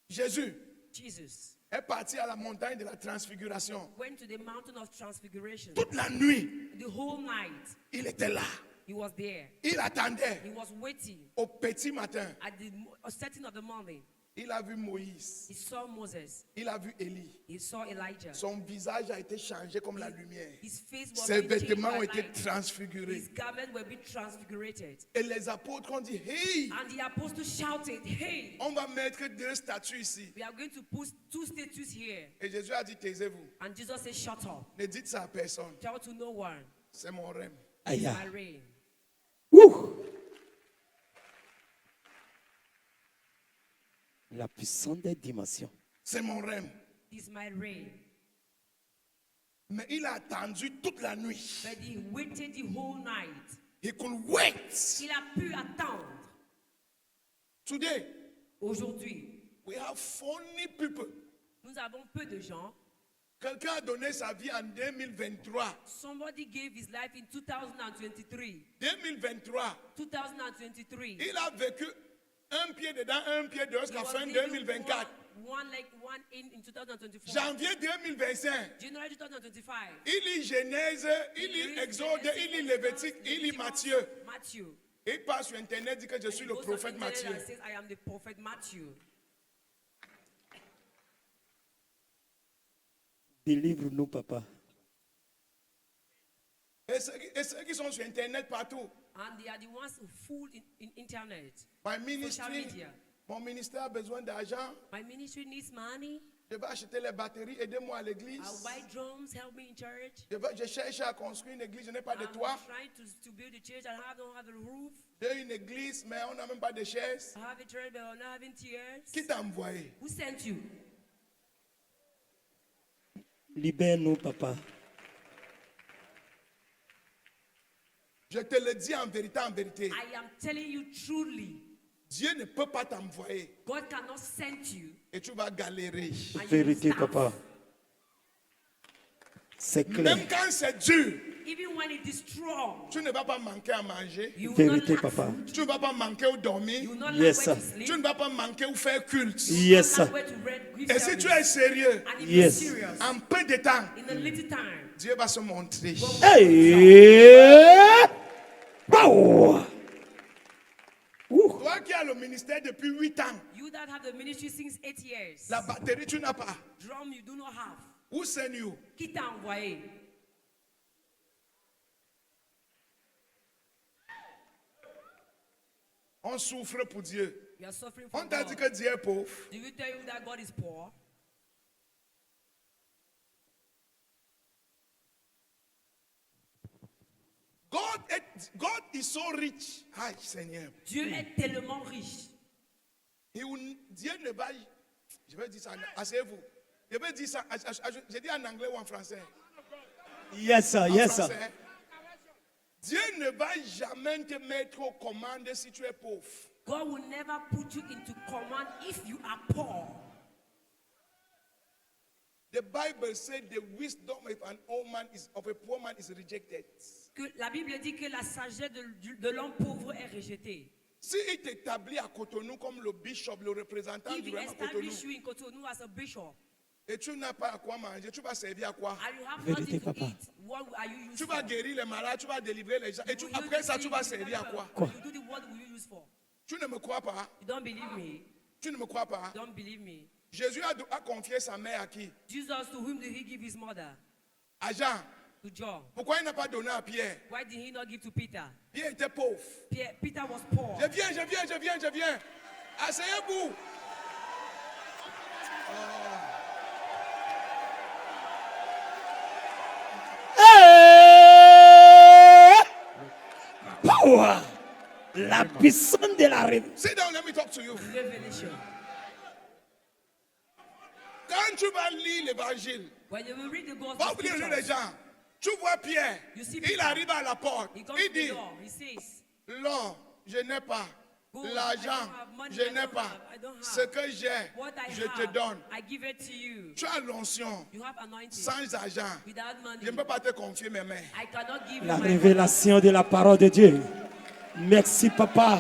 Jésus Jesus est parti à la montagne de la transfiguration. went to the mountain of transfiguration. Toute la nuit, The whole night, il était là. he was there. Il attendait He was waiting au petit matin. at the setting of the morning. Il a vu Moïse. He saw Moses. Il a vu Élie. He saw Elijah. Son visage a été changé comme la lumière. His face was Ses being changed vêtements ont by été light. transfigurés. His garments were being transfigurated. Et les apôtres ont dit, hey, And the apostles shouted, hey, on va mettre 2 statues ici. we are going to put 2 statues here. Et Jésus a dit, taisez-vous. And Jesus said, shut up. Ne dites ça à personne. Tell to no one. C'est mon rêve. Aïe. My reign. Ouh. La puissance des dimensions. C'est mon rêve. Is my reign. Mais il a attendu toute la nuit. But he waited the whole night. He could wait. Il a pu attendre. Today, Aujourd'hui, we have funny people. nous avons peu de gens. Quelqu'un a donné sa vie en 2023. Somebody gave his life in 2023. 2023. 2023. Il a vécu un pied dedans, un pied dehors He jusqu'à was fin living 2024. one leg, one in 2024. Janvier 2025. January 2025. Il lit Genèse, il lit Exode, il lit Lévitique, il lit Matthieu. Matthew. Et il passe sur Internet, dit que je suis He le goes on prophète internet Matthieu. and says, I am the prophet Matthew. Délivre-nous, papa. Et ceux qui sont sur Internet partout. And they are the ones who fool in internet. My Social ministry, media. mon ministère a besoin d'argent. My ministry needs money. Je vais acheter les batteries, aidez-moi à l'église. I'll buy drums, help me in church. Je cherche à construire une église, je n'ai pas de I'm toit. trying to build a church and I don't have a roof. J'ai une église, mais on n'a même pas de chaises. I have a church, but I'm not having tears. Qui t'a envoyé? Who sent you? Libère-nous, papa. Je te le dis en vérité, en vérité. I am telling you truly, Dieu ne peut pas t'envoyer God cannot send you. et tu vas galérer. And you Vérité, will starve. papa. C'est clair. Même quand c'est dur, Even when it is strong, tu ne vas pas manquer à manger. you will Vérité, not lack papa. food. Tu ne vas pas manquer au You dormir. will not Yes, lack where to sir. sleep. Tu ne vas pas manquer au faire culte. Yes, You will sir. not lack where to read Et si tu es sérieux, And if Yes. you're serious, en peu de temps, in a little time, Dieu va se montrer. Hey! Pow! Ouh. Toi qui as le ministère depuis 8 ans, you that have the ministry since 8 years, la batterie tu n'as pas. drum you do not have. Où send-you? Qui t'a envoyé? On souffre pour Dieu. You are suffering for On t'a dit God. que Dieu est pauvre. Do you tell you that God is poor? God is so rich. Aïe, Seigneur. Dieu est tellement riche. Dieu ne va. Je vais dire ça. Asseyez-vous. Je vais dire ça. Je dis en anglais ou en français. Yes, sir. En Yes, sir. français. Dieu ne va jamais te mettre aux commandes si tu es pauvre. God will never put you into command if you are poor. The Bible said the wisdom of an old man of a poor man is rejected. Que la Bible dit que la sagesse de l'homme pauvre est rejetée. Si il t'établit à Cotonou comme le bishop, le représentant If du he roi à Cotonou, establish you in Cotonou as a bishop, et tu n'as pas à quoi manger, tu vas servir à quoi? and you have Vérité, nothing to papa. eat, what are you used Tu for? vas guérir les malades, tu vas délivrer les gens. Et Will you après do ça, the tu vas things servir à that quoi? you do the what will you use for? Tu ne me crois pas? You don't believe me? Tu ne me crois pas? Don't believe me? Jésus a confié sa mère à qui? Jesus, to whom did he give his mother? À Jean. to John. Pourquoi il n'a pas donné à Pierre? Why did he not give to Peter? Pierre était pauvre. Peter was poor. Je viens. Asseyez-vous. Power. La puissance de la révélation. Sit down, let me talk to you. Revelation. Quand tu vas lire l'évangile, When you will read the gospel va oublier les scriptures, gens. Tu vois Pierre, You see il Peter. arrive à la porte. he comes Il to the dit, door. He says, l'or, je n'ai pas. Gold, I L'argent, don't have. Money, je I n'ai don't pas. have. I don't have. Ce que j'ai, what I je te have, donne. I give it to you. Tu as l'onction. You have anointing. Sans argent, Without money, je ne peux pas te confier mes mains. I cannot give La you my révélation de la parole de Dieu. Merci, papa,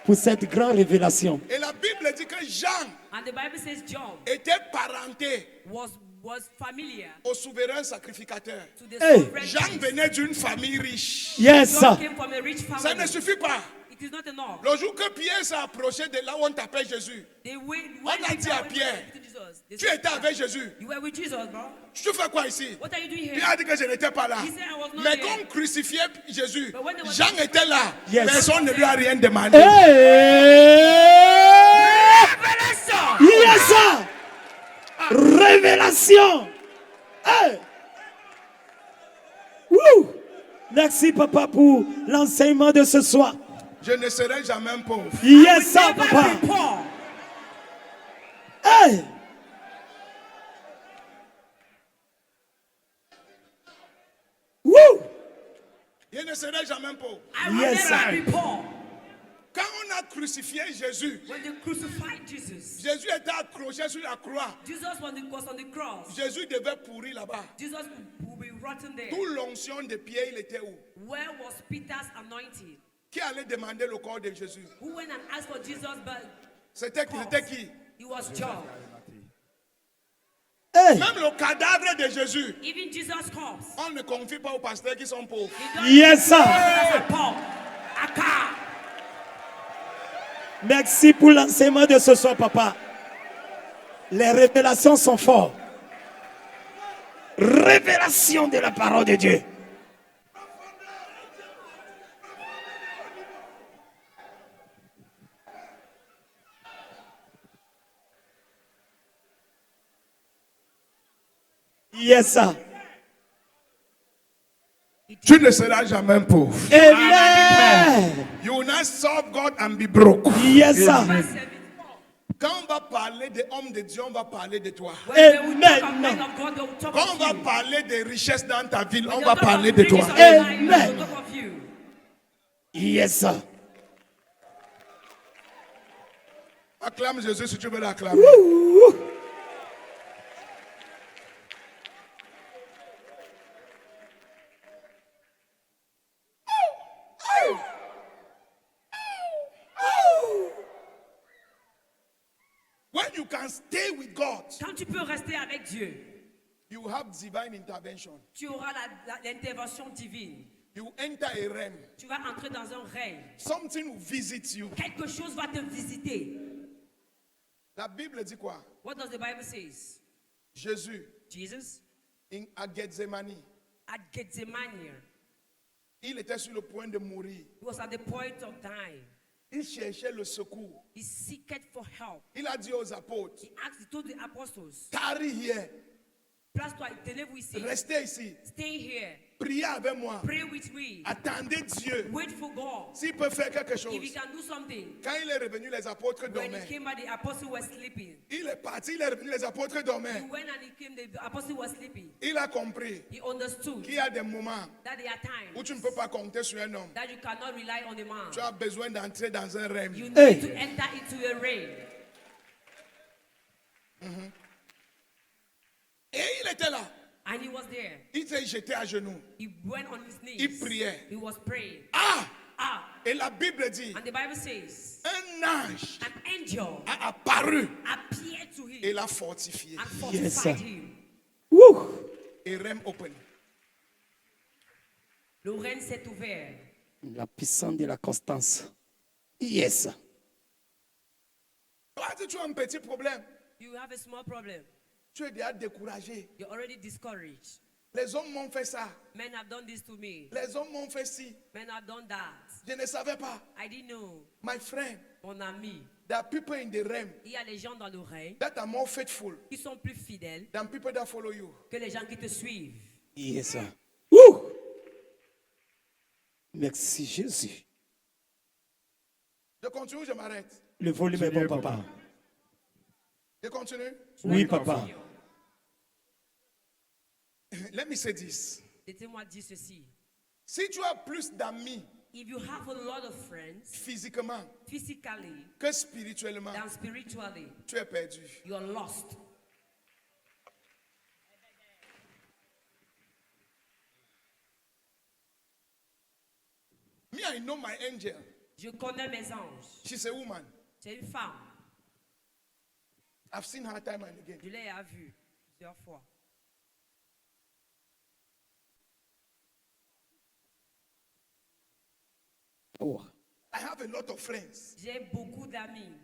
pour cette grande révélation. Et la Bible dit que Jean And the Bible says John était parenté was familiar au souverain sacrificateur. to the Hey. sovereign Jean priest. venait d'une famille riche. Yes, John sir. came from a rich Ça family. ne suffit pas. It is not enough. Le jour que Pierre s'est approché de là où on t'appelle Jésus, They wait, On a dit à Pierre, tu étais avec Jésus. You were with Jesus, bro. Tu fais quoi ici? What are you doing here? Pierre a dit que je n'étais pas là. He said, I was not Mais there. comme crucifiait Jésus, But when they were Jean crucifying était là. Yes. Personne ne lui a rien demandé. Hey! Revelation! Yes, sir. Révélation. Hey! Woo! Merci, papa, pour l'enseignement de ce soir. Je ne serai jamais pauvre. Yes, sir, Never papa. be poor. Hey! Woo! Je ne serai jamais pauvre. I will Yes, never sir. be poor. Quand on a crucifié Jésus, When they crucified Jesus, Jésus était accroché sur la croix. Jesus was on the cross. Jésus devait pourrir là-bas. Jesus will be rotten there. D'où l'onction de Pierre, il était où? Where was Peter's anointing? Qui allait demander le corps de Jésus? Who went and asked for Jesus' blood? C'était qui? It was John. Hey! Même le cadavre de Jésus, Even Jesus' corpse. on ne confie pas aux pasteurs qui sont pauvres. He don't Yes, sir. Jesus are poor. Aka. Merci pour l'enseignement de ce soir, papa. Les révélations sont fortes. Révélation de la parole de Dieu. Yes, sir. Tu ne seras jamais pauvre. Amen. You will not serve God and be broke. Yes, sir. Quand on va parler des hommes de Dieu, on va parler de toi. When they will talk of Amen. men of God, they will talk Quand on of va you. parler des richesses dans ta ville, When on they va talk of parler de toi. riches of your life, they Amen. will talk of you. Yes, sir. Acclame Jésus si tu veux l'acclamer. When you can stay with God, Quand tu peux rester avec Dieu, you have divine intervention. tu auras l'intervention divine. You enter a realm. Tu vas entrer dans un règne. Something will visit you. Quelque chose va te visiter. La Bible dit quoi? What does the Bible say? Jésus, Jesus à Gethsemane, at Gethsemane, il était sur le point de mourir. he was at the point of dying. Il cherchait le secours. He seeked for help. Il a dit aux apôtres, He told the apostles, tarry here, place-toi, tenez-vous ici. restez ici, Stay here. priez avec moi, Pray with me. attendez Dieu. Wait for God. S'il peut faire quelque If he chose. can do something. Quand il est revenu, les apôtres When dormaient. he came back, the apostles were sleeping. Il est parti, il est revenu, les apôtres He dormaient. went and he came, the apostles were sleeping. Il a compris He understood qu'il y a des moments that there are où times tu ne peux pas compter sur un homme. that you cannot rely on a man. Tu as besoin d'entrer dans un rêve. You need Hey. to enter into a reign. Et il était là. And he was there. Il s'est jeté à genoux. He went on his knees. Il priait. He was praying. Ah! Ah, Et la Bible dit, and the Bible says, un ange an angel a apparu appeared to him et l'a fortifié. and fortified sir. him. Woo! Et rem open. Le règne s'est ouvert. La puissance de la constance. Yes. Toi, tu as un petit problème. You have a small problem. Tu es déjà découragé. You're already discouraged. Les hommes m'ont fait ça. Men have done this to me. Les hommes m'ont fait ci. Men have done that. Je ne savais pas. I didn't know. My friend, Mon ami, there are people in the realm il y a les gens dans le règne that are more faithful qui sont plus fidèles than people that follow you. que les gens qui te suivent. Yes, sir. Woo! Merci Jésus. Je continue ou je m'arrête? Le volume est bon, papa. Je continue? Oui, papa. Let me say this. Laissez-moi dire ceci. Si tu as plus d'amis If you have a lot of friends, physiquement physically que spirituellement, than spiritually, tu es perdu. you're lost. Me, I know my angel. Je connais mes anges. She's a woman. C'est une femme. I've seen her time and again. Je l'ai vue plusieurs fois. Oh. I have a lot of friends. J'ai beaucoup d'amis.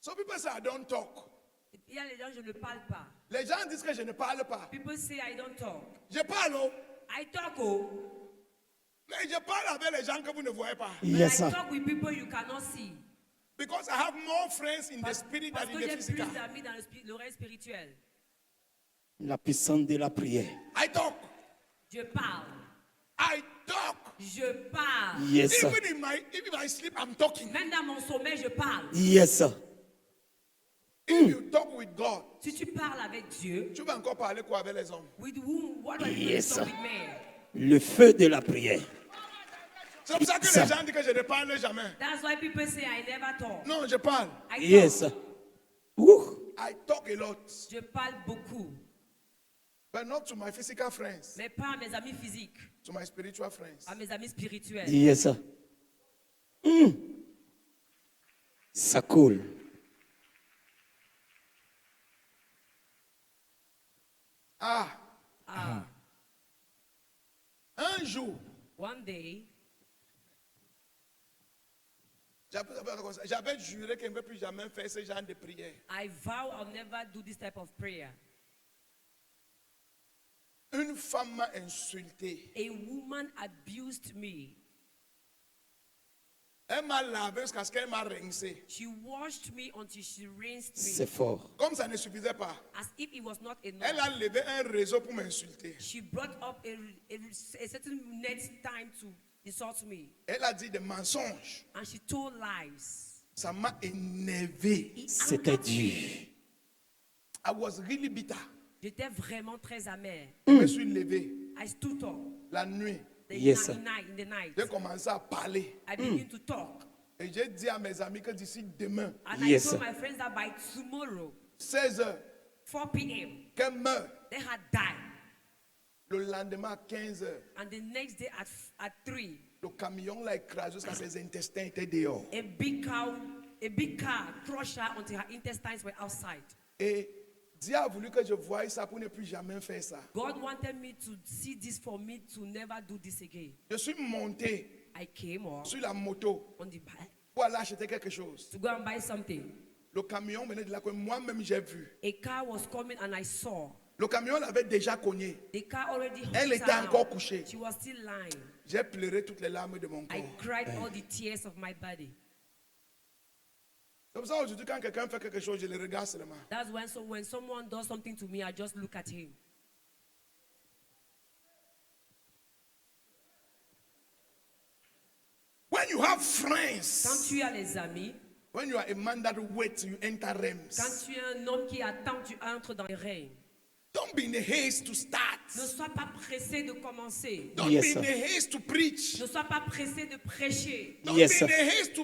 So people say I don't talk. Il y a les gens, je ne parle pas. Les gens disent que je ne parle pas. People say I don't talk. Je parle, oh. I talk, oh. Mais je parle avec les gens que vous ne voyez pas. But Yes, I sir. talk with people you cannot see. Because I have more friends in the spirit Parce than que in the j'ai physical. plus d'amis dans le règne spirituel. La puissance de la prière. I talk. Je parle. I talk. Je parle. Yes, sir. Even if I sleep, I'm talking. Même dans mon sommeil, je parle. Yes, sir. If you talk with God, Si tu parles avec Dieu, tu vas encore parler quoi avec les hommes? with whom? What are you Yes, talk sir. with men? Le feu de la prière. C'est pour ça que Ça. les gens disent que je ne parle jamais. That's why people say I never talk. Non, je parle. I Yes, talk. sir. Woo. I talk a lot. Je parle beaucoup, But not to my physical friends. mais pas à mes amis physiques, To my spiritual friends. à mes amis spirituels. Yes, sir. Ça coule. Un jour, One day, j'avais juré que je ne vais plus jamais faire ce genre de prière. I vow I'll never do this type of prayer. Une femme m'a insulté. A woman abused me. Elle m'a lavé jusqu'à ce qu'elle m'a rincé. She washed me until she rinsed C'est me. fort. Comme ça ne suffisait pas, As if it was not elle enough. a levé un réseau pour m'insulter. She brought up a certain next time to insult me. Elle a dit des mensonges. And she told lies. Ça m'a énervé. It C'était angered me. dur. I was really bitter. J'étais vraiment très amère. Je me suis levé I stood up la nuit. Yes, sir. in the night. J'ai commencé à parler. I began to talk. Et j'ai dit à mes amis que d'ici demain, And Yes, I told sir. my friends that by tomorrow, 16 heures, 4 p.m., qu'elle meurt. they had died. Le lendemain à 15 heures, And the next day at 3, le camion l'a écrasé jusqu'à ses intestins étaient dehors. a big car crushed her until her intestines were outside. Et Dieu a voulu que je voie ça pour ne plus jamais faire ça. God wanted me to see this for me to never do this again. Je suis monté I came up sur la moto on the bike pour aller acheter quelque chose. to go and buy something. Le camion venait de là que moi-même j'ai vu. A car was coming and I saw. Le camion l'avait déjà cogné. The car already hit Elle her était encore down. couchée. She was still lying. J'ai pleuré toutes les larmes de mon I corps. cried all the tears of my body. C'est pour ça aujourd'hui quand quelqu'un fait quelque chose, je le regarde seulement. That's when someone does something to me, I just look at him. When you have Quand friends, tu as les amis, when you are a man that waits, you enter quand realms. tu es un homme qui attend, tu entres dans les règnes. Don't be in a haste to Ne start. sois pas pressé de commencer. Don't Yes, be in sir. a haste to preach. Ne sois pas pressé de prêcher. Don't Yes, be in sir. a haste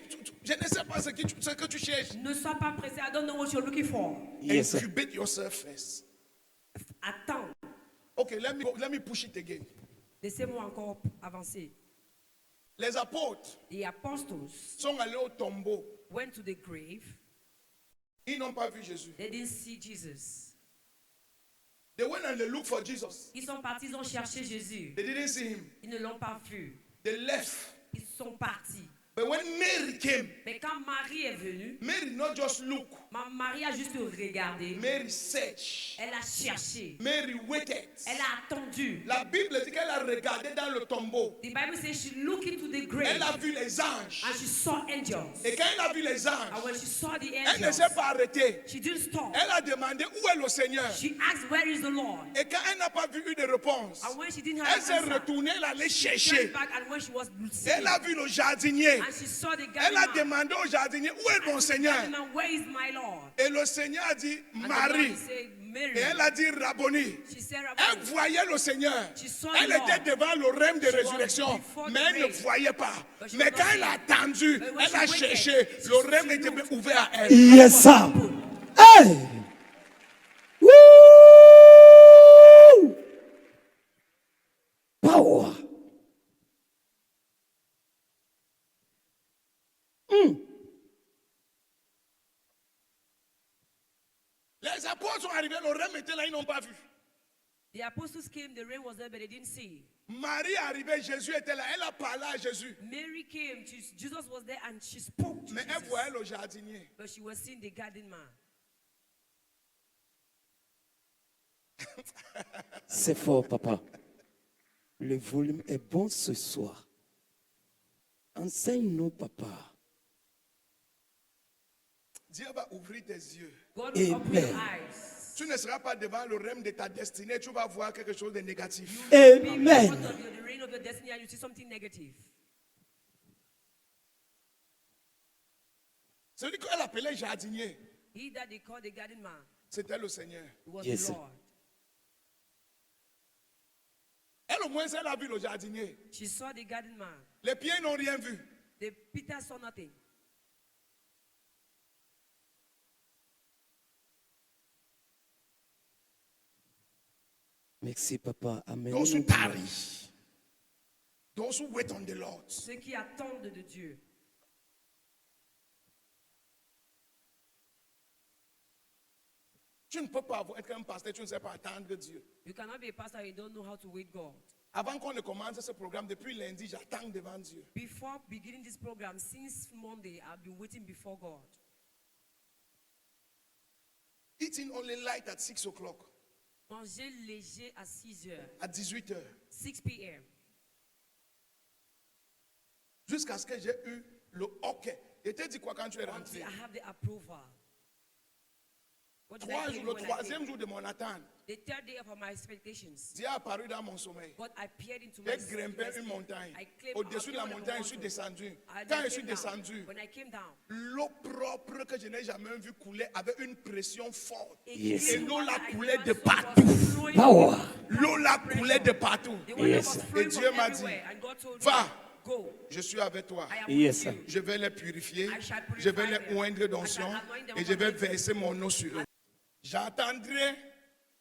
je ne sais pas ce que tu cherches. Ne sois pas pressé. I don't know what you're looking for. Yes, sir. Incubate yourself first. Attends. Okay, let me push it again. Laissez-moi encore avancer. Les apôtres The apostles sont allés au tombeau. went to the grave. Ils n'ont pas vu Jésus. They didn't see Jesus. They went and they looked for Jesus. Ils sont partis, ils ont cherché Jésus. They didn't see him. Ils ne l'ont pas vu. They left. Ils sont partis. But when Mary came, Mais quand Marie est venue, Mary not just look, Marie a juste regardé. Mary searched, Elle a cherché. Mary waited. Elle a attendu. La Bible dit qu'elle a regardé dans le tombeau. The Bible says she looked into the grave Elle a vu les anges. and she saw angels. Et quand elle a vu les And anges, when she saw the elle ne angels, s'est pas arrêtée. she didn't stop. Elle a demandé où est le Seigneur. She asked, where is the Lord? Et quand elle n'a pas vu une réponse, And when she didn't elle have s'est an answer, retournée, elle allait she chercher. turned back, and when she was Elle a vu le jardinier. and she saw the Elle a gardener, demandé au jardinier où est mon Seigneur. where is my Lord? Et le Seigneur a dit And the Marie. Lord said, Mary. Et elle a dit Rabboni. She said, Elle Rabbi. voyait le Seigneur. She saw Elle the Lord. était devant le règne de She was résurrection. before the Mais elle ne grave. voyait pas. But she Mais was quand not elle a seeing. attendu, But when elle a she cherché. waited, Le she règne était looked. ouvert à elle. Yes, sir. Hey! Woo! Power. Les apôtres sont arrivés, le règne était là, ils n'ont pas vu. The apostles came, the rain was there, but they didn't see. Marie est arrivée, Jésus était là. Elle a parlé à Jésus. Mary came, Jesus was there, and she spoke to Mais elle Jesus. voyait le jardinier. But she was seeing the garden man. C'est fort, papa. Le volume est bon ce soir. Enseigne-nous, papa. Dieu va ouvrir tes yeux. God will open your Amen. eyes. Tu ne seras pas devant le règne de ta destinée, tu vas voir quelque chose de négatif. Be in front Amen. of the reign of your destiny, and you see something negative. Celui qu'elle appelait jardinier, He that they call the garden man, c'était le Seigneur. it was Yes, the sir. Lord. Elle, au moins, elle a vu le jardinier. She saw the garden man. Les pieds n'ont rien vu. The Peter saw nothing. Merci, papa. Amen. Those who tarry, those who wait on the Lord. Ceux qui attendent de Dieu. Tu ne peux pas être un pasteur, tu ne sais pas attendre Dieu. You cannot be a pastor and you don't know how to wait God. Avant qu'on ne commence ce programme, depuis lundi, j'attends devant Dieu. Before beginning this program, since Monday, I've been waiting before God. Eating only light at 6 o'clock, Manger léger à 6 heures, at 18 heures, 6 p.m. jusqu'à ce que j'ai eu le hockey. Et t'ai dit quoi quand tu es Until rentré? I have the approval. What did I tell you Le when I troisième came? jour de mon attente, The third day of my expectations, Dieu a apparu dans mon sommeil. God appeared into my J'ai grimpé une montagne. I climbed Au-dessus de la up on a montagne, je suis mountain. descendu. I Quand je came suis down. descendu, When I came down, l'eau propre que je n'ai jamais vue couler avec une pression forte. Yes. Et l'eau la I coulait never de saw partout. was flowing. Power. L'eau la coulait de partout. The water Yes. was Et flowing Dieu from m'a dit, everywhere. And God told va. me, go. Je suis avec toi. I am Yes, with sir. you. Je vais les purifier. I shall purify Je vais les them. oindre d'onction. I shall anoint them Et je vais with my verser mon eau sur eux. J'attendrai.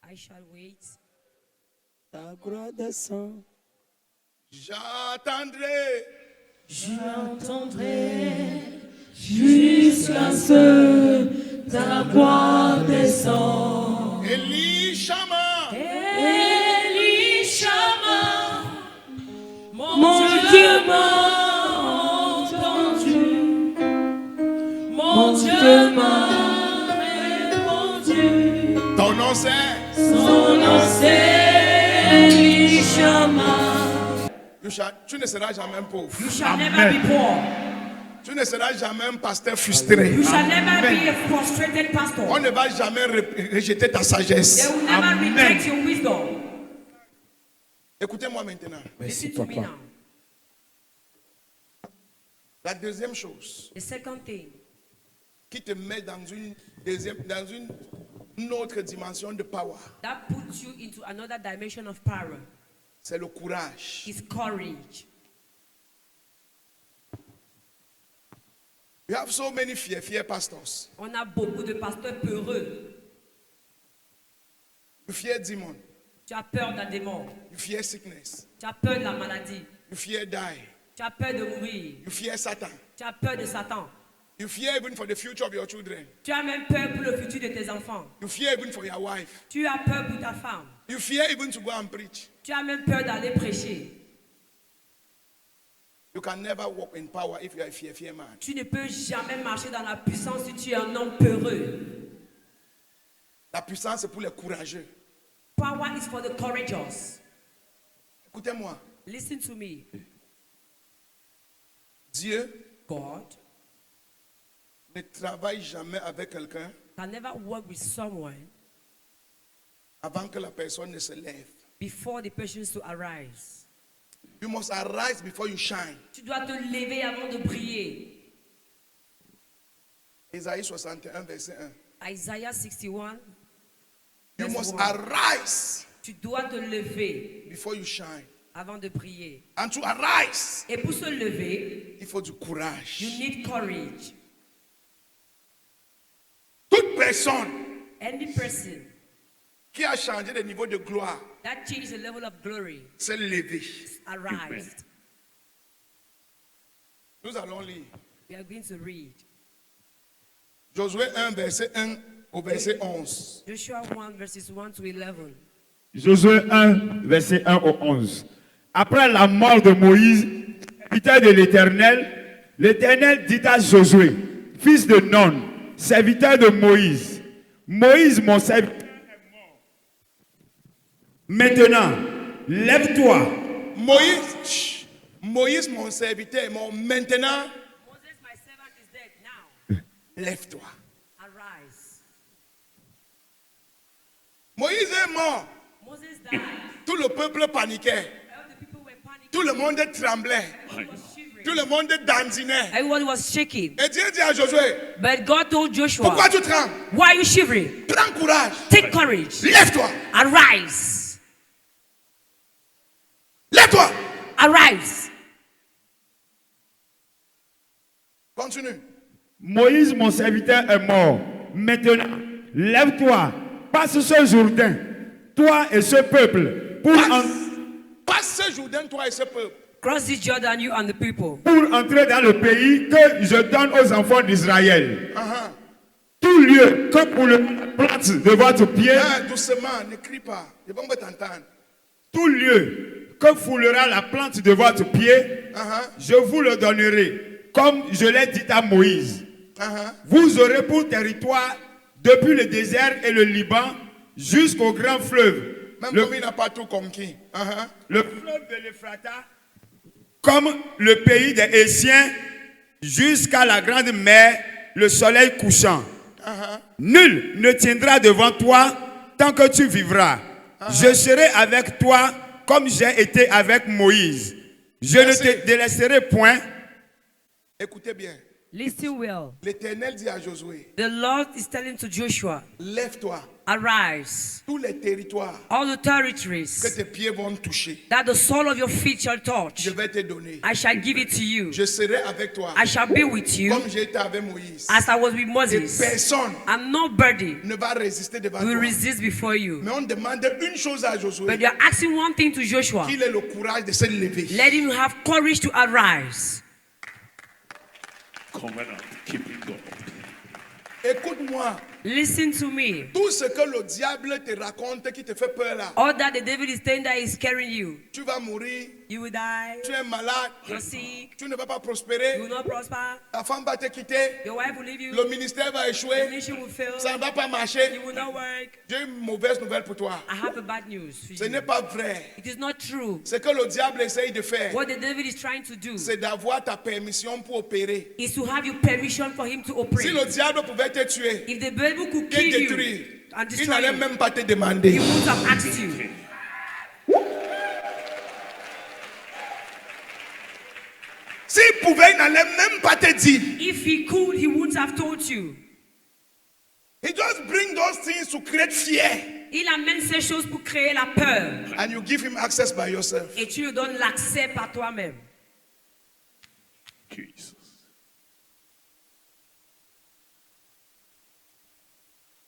I shall wait. Ta gloire descend. J'attendrai. Jusqu'à ce ta gloire descend. Elishama. Elishama, mon Dieu m'a entendu. Mon Dieu m'a répondu. Ton nom c'est. Son nom c'est Elishama. Tu ne seras jamais un pauvre. You shall never be poor. Tu ne seras jamais un pasteur frustré. You shall never be a frustrated pastor. On ne va jamais rejeter ta They sagesse. will never reject your wisdom. Écoutez-moi maintenant. Merci, Listen to me papa. now. La deuxième chose The second thing qui te met dans une autre dimension de power, that puts you into another dimension of power c'est le courage. is courage. We have so many fear pastors. On a beaucoup de pasteurs peureux. You fear demon. Tu as peur d'un démon. You fear sickness. Tu as peur de la maladie. You fear die. Tu as peur de mourir. You fear Satan. Tu as peur de Satan. You fear even for the future of your children. Tu as même peur pour le futur de tes enfants. You fear even for your wife. Tu as peur pour ta femme. You fear even to go and preach. Tu as même peur d'aller prêcher. You can never walk in power if you are a fear man. Tu ne peux jamais marcher dans la puissance si tu es un homme peureux. La puissance, c'est pour les courageux. Power is for the courageous. Écoutez-moi. Listen to me. Dieu God ne travaille jamais avec quelqu'un can never work with someone avant que la personne ne se lève. before the person to arise. You must arise before you shine. Tu dois te lever avant de briller. Isaïe 61, verset 1. Isaiah 61. You verse must 1. arise Tu dois te lever before you shine. avant de prier. And to arise, Et pour se lever, il faut du courage. you need courage. Toute personne Any person qui a changé de niveau de gloire that changed the level of glory s'est levé. arise. Nous allons lire We are going to read Josué 1, verset 1 au verset 11. Joshua 1 verses 1 to 11. Josué 1, verset 1 au 11. Après la mort de Moïse, serviteur de l'Éternel, l'Éternel dit à Josué, fils de Nun, serviteur de Moïse, Moïse, mon serviteur, est mort. Maintenant, lève-toi. Moïse, mon serviteur est mort. Maintenant, Moses, my servant, is dead. Now, lève-toi. arise. Moïse est mort. Moses died. Tout le peuple paniquait. All the people were panicking. Tout le monde tremblait. Everyone was shivering. Tout le monde dandinait. Everyone was shaking. Et Dieu dit à Josué, But God told Joshua, pourquoi tu trembles? why are you shivering? Prends courage. Take courage. Lève-toi. Arise. Lève-toi. Arise. Continue. Moïse, mon serviteur, est mort. Maintenant, lève-toi, passe ce Jourdain, toi et ce peuple, Passe ce Jourdain, toi et ce peuple. Cross this Jordan, you and the people. pour entrer dans le pays que je donne aux enfants d'Israël. Uh-huh. Tout lieu que pour le plante de votre pied, Doucement, ne crie pas. Je vais me t'entendre. tout lieu que foulera la plante de votre pied, Uh-huh. je vous le donnerai, comme je l'ai dit à Moïse. Uh-huh. Vous aurez pour territoire depuis le désert et le Liban jusqu'au grand fleuve. Même Le, comme il n'a pas tout conquis. Uh-huh. le fleuve de l'Ephrata, comme le pays des Hétiens, jusqu'à la grande mer, le soleil couchant. Uh-huh. Nul ne tiendra devant toi tant que tu vivras. Je serai avec toi comme j'ai été avec Moïse. Je Merci. ne te délaisserai point. Écoutez bien. Listen well. L'Éternel dit à Josué, The Lord is telling to Joshua, lève-toi. arise. Tous les territoires All the que territories tes pieds vont toucher, that the sole of your feet shall touch, je vais te donner. I shall give it to you. Je serai avec toi. I shall be with you Comme j'ai été avec Moïse. as I was with Et Moses. personne And nobody ne va résister devant will toi. resist before you. Mais on demande une chose à But Josué. you are asking one thing to Joshua. Qu'il ait le courage de se lever. Let him have courage to arise. Covenant, keeping God. Écoute-moi. Listen to me. Tout ce que le diable te raconte qui te fait peur là. All that the devil is saying that is scaring you. Tu vas mourir. You will die. Tu es malade. You're sick. Tu ne vas pas You prospérer. will not prosper. Ta femme va te quitter. Your wife will leave you. Le ministère va Your échouer. mission will fail. Ça ne va pas marcher. You will not work. J'ai une mauvaise nouvelle pour toi. I have a bad news for Ce you. n'est pas vrai. It is not true. Ce que le diable essaye de faire, What the devil is trying to do c'est d'avoir ta permission pour opérer. is to have your permission for him to Si operate. le diable pouvait te tuer If the devil could et kill you détruire, and il destroy n'allait you, même pas te he demander. wouldn't have asked you. S'il pouvait, il n'allait même pas te dire. If he could, he wouldn't have told you. He just bring those things to create fear. Il amène ces choses pour créer la peur. And you give him access by yourself. Et tu lui donnes l'accès par toi-même. Jesus.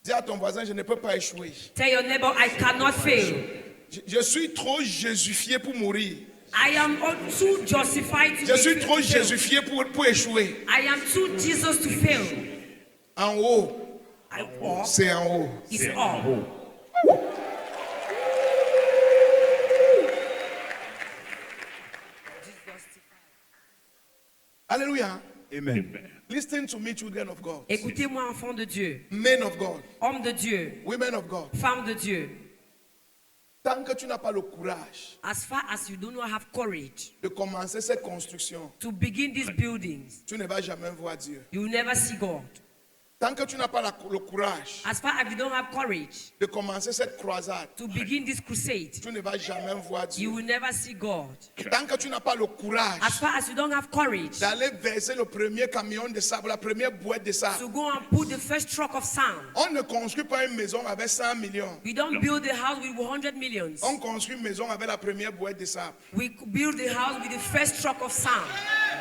Dis à ton voisin, je ne peux pas échouer. Tell your neighbor, I cannot fail. Je suis trop jésufié pour mourir. I am too justified to Je suis be trop to fail. jésufié pour échouer. I am too Jesus to fail. En haut, I walk. c'est en haut. It's all. Alléluia. Amen. Listen to me, children of God. Écoutez-moi, enfants de Dieu, Men of God. hommes de Dieu, Women of God. femmes de Dieu. Tant que tu n'as pas le courage As far as you do not have courage de commencer cette construction, to begin these buildings, tu ne vas jamais voir Dieu. you will never see God. Tant que tu n'as pas le courage As far as you don't have courage de commencer cette croisade, to begin this crusade, tu ne vas jamais voir you Dieu. will never see God. Tant que tu n'as pas le courage As far as you don't have courage d'aller verser le premier camion de sable, la première boîte de to sable. go and put the first truck of sand, On ne construit pas une maison avec 100 millions. we don't build a house with 100 millions. On construit une maison avec la première boîte de sable. We build the house with the first truck of sand.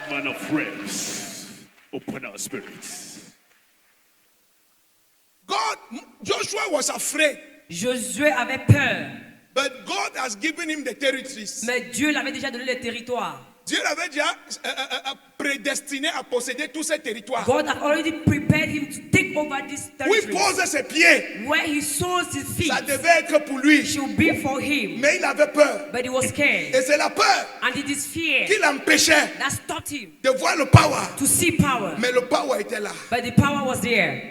Man of realms, open our spirits. God, Joshua was afraid, Josué avait peur, but God has given him the territories. mais Dieu l'avait déjà donné le territoire. Dieu l'avait déjà prédestiné à posséder tous ces territoires. God had already prepared him to take over this Où il territory. pose ses pieds, Where he sows his feet ça devait être pour lui. should be for him. Mais il avait peur. But he was scared. Et c'est la peur And it is fear qui l'empêchait that stopped him de voir le power. to see power. Mais le power était là. But the power was there.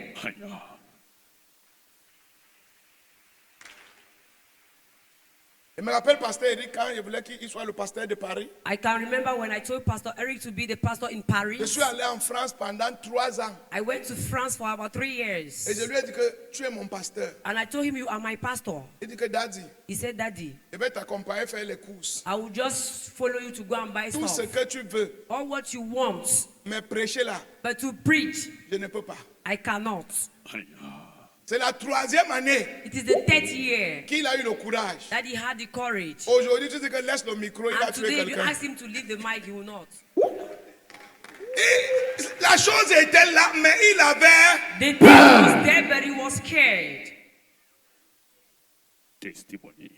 Je me rappelle Pasteur Eric quand il voulait qu'il soit le pasteur de Paris. I can remember when I told Pastor Eric to be the pastor in Paris. Je suis allé en France pendant 3 ans. I went to France for about 3 Et je years. lui ai dit que tu es mon pasteur. And I told him, you are my pastor. Il dit que Daddy, He said, Daddy, je vais t'accompagner faire les courses. I will just follow you to go and buy Tout ce stuff. que tu veux. All what you want. Mais prêcher là, But to preach, je ne peux pas. I cannot. C'est la 3e année It is the 3rd year qu'il a eu le courage. that he had the courage. Aujourd'hui, tu dis que laisse le micro, il a And tué today, if you quelqu'un. ask him to leave the mic, he will not. Et la chose était là, mais il avait. The thing was there, but he was scared. Testimony.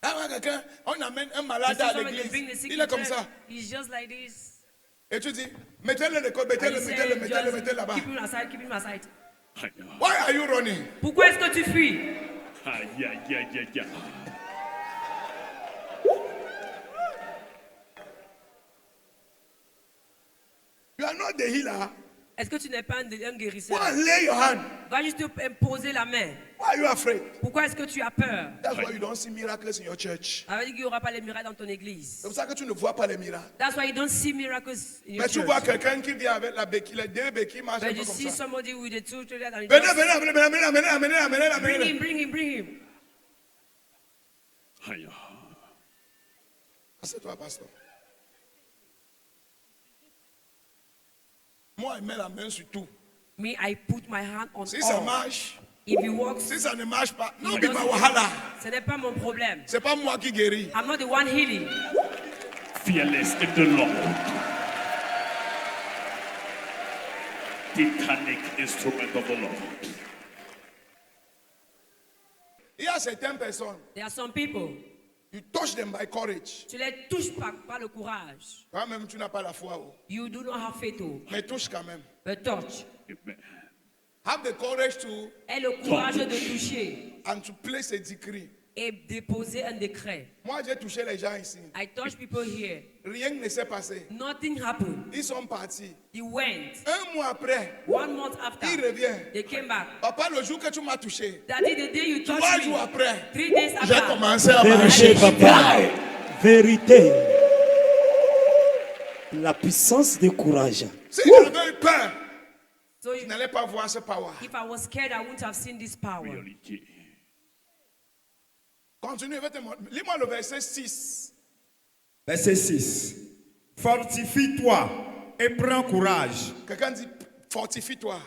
Ah, quelqu'un, on amène un You malade see à someone, they bring the l'église. sick Il est comme to ça. church, he's just like this. Et tu dis, mettez-le de côté, And mettez-le, he mettez-le, said, mettez-le, just mettez-le là-bas. keep him aside, keep him aside. Why are you running? Pourquoi est-ce que tu fuis? Aïe, aïe, aïe, aïe, aïe. You are not the healer. Est-ce que tu n'es pas un Go guérisseur? and lay your hand. Va juste te imposer la main. Why are you afraid? Pourquoi est-ce que tu as peur? That's why you don't see miracles in your church. Ça veut dire qu'il n'y aura pas les miracles dans ton église. C'est pour ça que tu ne vois pas les miracles. That's why you don't see miracles in your Mais tu church. vois quelqu'un qui vient avec la béquille, les 2 béquilles marchent un But peu you comme see ça. somebody with the 2 children and you Venez, just venez, venez, venez, venez, venez, venez, venez, bring venez. him, bring him, bring him. Aïe. C'est toi, pasteur. Moi, il met la main sur tout. Me, I put my hand on Si ça all. marche, If it works, si ça ne marche pas, non, it mais doesn't- wahala. ce n'est pas mon problème. C'est pas moi qui guéris. I'm not the one healing. Fearless in the Lord. Titanic instrument of the Lord. Il y a certaines personnes, There are some people, you touch them by courage. tu les touches par le courage. Toi-même, tu n'as pas la foi. Oh. You do not have faith, oh, Mais touche quand même. but touch. Amen. Have the courage to Aie le courage de toucher and to place a decree. et déposer un décret. Moi, j'ai touché les gens ici. I touch people here. Rien ne s'est passé. Nothing happened. Ils sont partis. He went. 1 mois après, 1 month after, il revient. they came back. Papa, le jour que tu m'as touché, Daddy, the day you 3 touched jours me, après, 3 days j'ai after, commencé à Vérité, marcher. papa. Vérité. La puissance du courage. Si j'avais eu peur, so je n'allais pas voir ce power. if I was scared, I wouldn't have seen this power. Reality. Continue, je vais te montrer. Lis-moi le verset 6. Verset 6. Fortifie-toi et prends courage. Quelqu'un dit, fortifie-toi.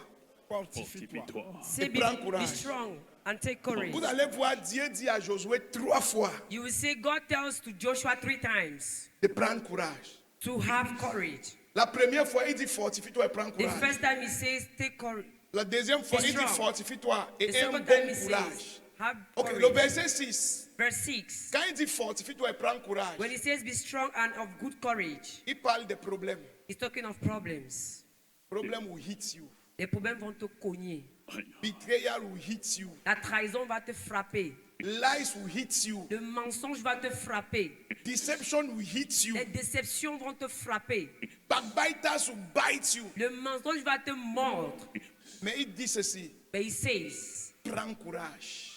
Fortifie-toi. Fortifie-toi. Say, prends be courage. strong and take courage. Vous allez voir Dieu dit à Josué 3 fois You will say, God tells to Joshua 3 times de prendre courage. to have courage. La première fois, il dit fortifie-toi et prends The courage. first time he says, take courage. La deuxième fois, Be il dit strong. fortifie-toi The et aie un second bon time he courage. says, have Ok, le courage. verset 6. Verse 6. Quand il dit fortifie-toi et prends courage, When he says, be strong and of good courage, il parle des problèmes. he's talking of problems. Problèmes will hit you. Les problèmes vont te cogner. Betrayal will hit you. La trahison va te frapper. Lies will hit you. Le mensonge va te frapper. Deception will hit you. Les déceptions vont te frapper. Backbiters will bite you. Le mensonge va te mordre. Mais il dit ceci. But he says, Prends courage.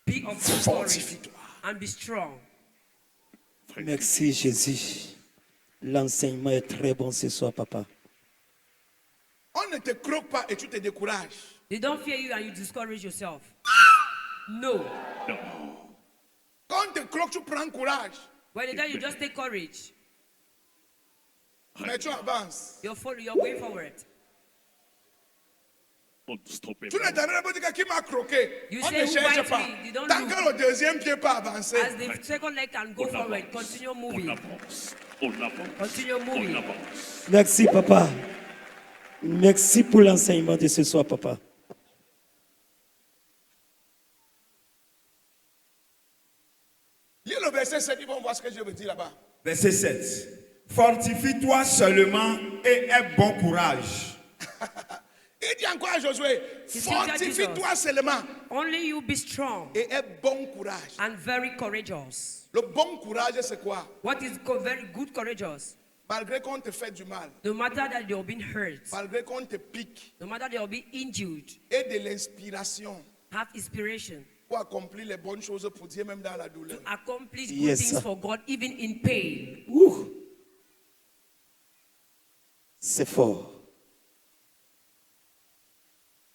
be of good courage Fortifie-toi. and be strong. Merci Jésus. L'enseignement est très bon ce soir, papa. On ne te croque pas et tu te décourages. They don't fear you and you discourage yourself. No. Quand on te croque, tu prends courage. When they tell you just take courage, Mais tu avances. you're going forward. Unstoppable. Tu n'es pas dire qui m'a croqué. You On say ne who cherche bites pas. me, they don't Tant look. que le deuxième pied pas avancé. As the second leg can go forward, continue On moving. avance. On avance. Continue On moving. avance. Merci, papa. Merci pour l'enseignement de ce soir, papa. Lis le verset 7, ils vont voir ce que je veux dire là-bas. Verset 7. Fortifie-toi seulement et aie bon courage. Il dit encore à Josué, C'est fortifie-toi seulement Only you be strong et aie bon courage. and very courageous. Le bon courage, c'est quoi? What is very good courageous? Malgré qu'on te fait du mal, No matter that you're being hurt, malgré qu'on te pique, no matter you're being injured, et de l'inspiration have inspiration. pour accomplir les bonnes choses pour Dieu même dans la douleur. Accomplish good Yes, things sir. for God even in pain. Ouh. C'est fort.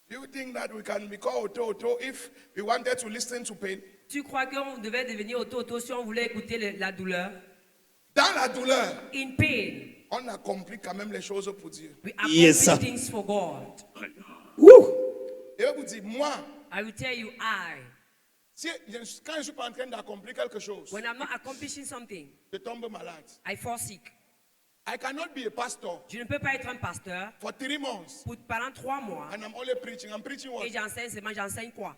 Do you think that we can be called Oto if we wanted to listen to pain? Tu crois qu'on devait devenir auto si on voulait écouter la douleur? Dans la douleur, In pain, on accomplit quand même les choses pour Dieu. we accomplish Yes, sir. things for God. Ouh. Et je vous dis, moi, I will tell you, quand je ne suis pas en train d'accomplir quelque chose, when I'm not accomplishing something, je tombe malade. I fall sick. I cannot be a pastor Je ne peux pas être un pasteur for 3 months pendant 3 mois and I'm only preaching. I'm preaching what? et j'enseigne seulement, j'enseigne quoi?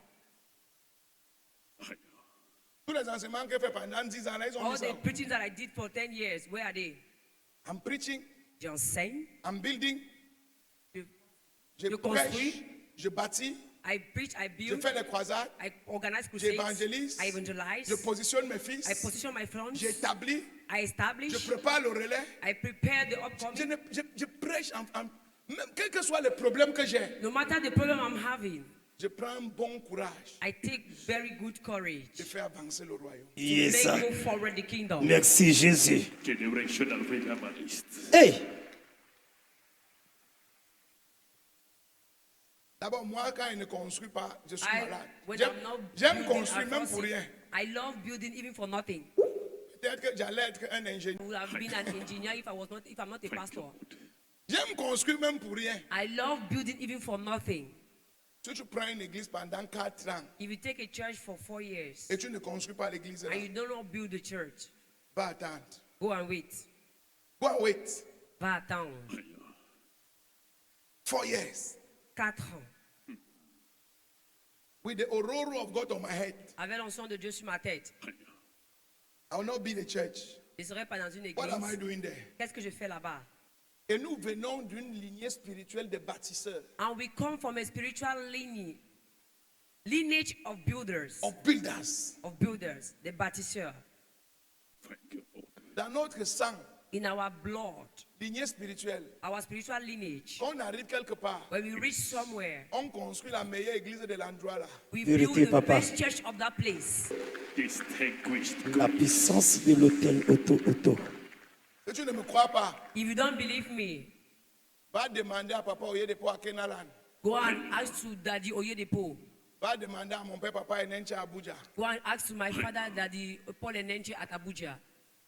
Tous les enseignements que j'ai fait pendant 10 ans, là, ils ont All mis ça. the preaching that I did for 10 years, where are they? I'm preaching, J'enseigne, I'm building, je, je je prêche, construis, je bâtis, I preach, I je build, fais les croisades, I organize crusades, j'évangélise, I evangelize, je positionne mes fils, I position my friends, j'établis, I establish, je prépare le relais, I prepare the je, upcoming. je prêche, même quel que soit le problème que j'ai, No matter the problem I'm having, je prends un bon courage, I take very good courage je fais avancer le royaume. Yes, to sir. go forward the kingdom. Merci Jésus. Generational revivalist. Hey. D'abord, moi, quand il ne construit pas, je suis malade. When J'aime I'm not j'aime building, construire I même fall pour sick. rien. I love building even for nothing. Peut-être que j'allais être un ingénieur. I would have been an engineer if I'm not a pastor. J'aime construire même pour rien. I love building even for nothing. Si tu prends une église pendant 4 ans If you take a church for 4 years et tu ne construis pas l'église, là, and you don't know build the church, va attendre. go and wait. Go and wait. Va attendre 4 years 4 ans. with the aurora of God on my head. Avec l'onction de Dieu sur ma tête. I will not be the church. Je ne serai pas dans une What am I église. doing there? Qu'est-ce que je fais là-bas? Et nous venons d'une lignée spirituelle de bâtisseurs, And we come from a spiritual lineage of builders, of builders. the bâtisseurs. Thank you, Lord. Dans notre sang, In our blood, lignée spirituelle, our spiritual lineage, quand on arrive quelque part, when we reach somewhere, on construit la meilleure église de l'endroit là. we Vérité, build the papa. best church of that place. Distinguished. La puissance de l'hôtel Auto. Si tu ne me crois pas, If you don't believe me, va demander à papa Oyedepo à Kenaland. go and ask to Daddy Oyedepo. Va demander à mon père papa Enenche à Abuja. Go and ask to my father, Daddy Paul Enenche at Abuja.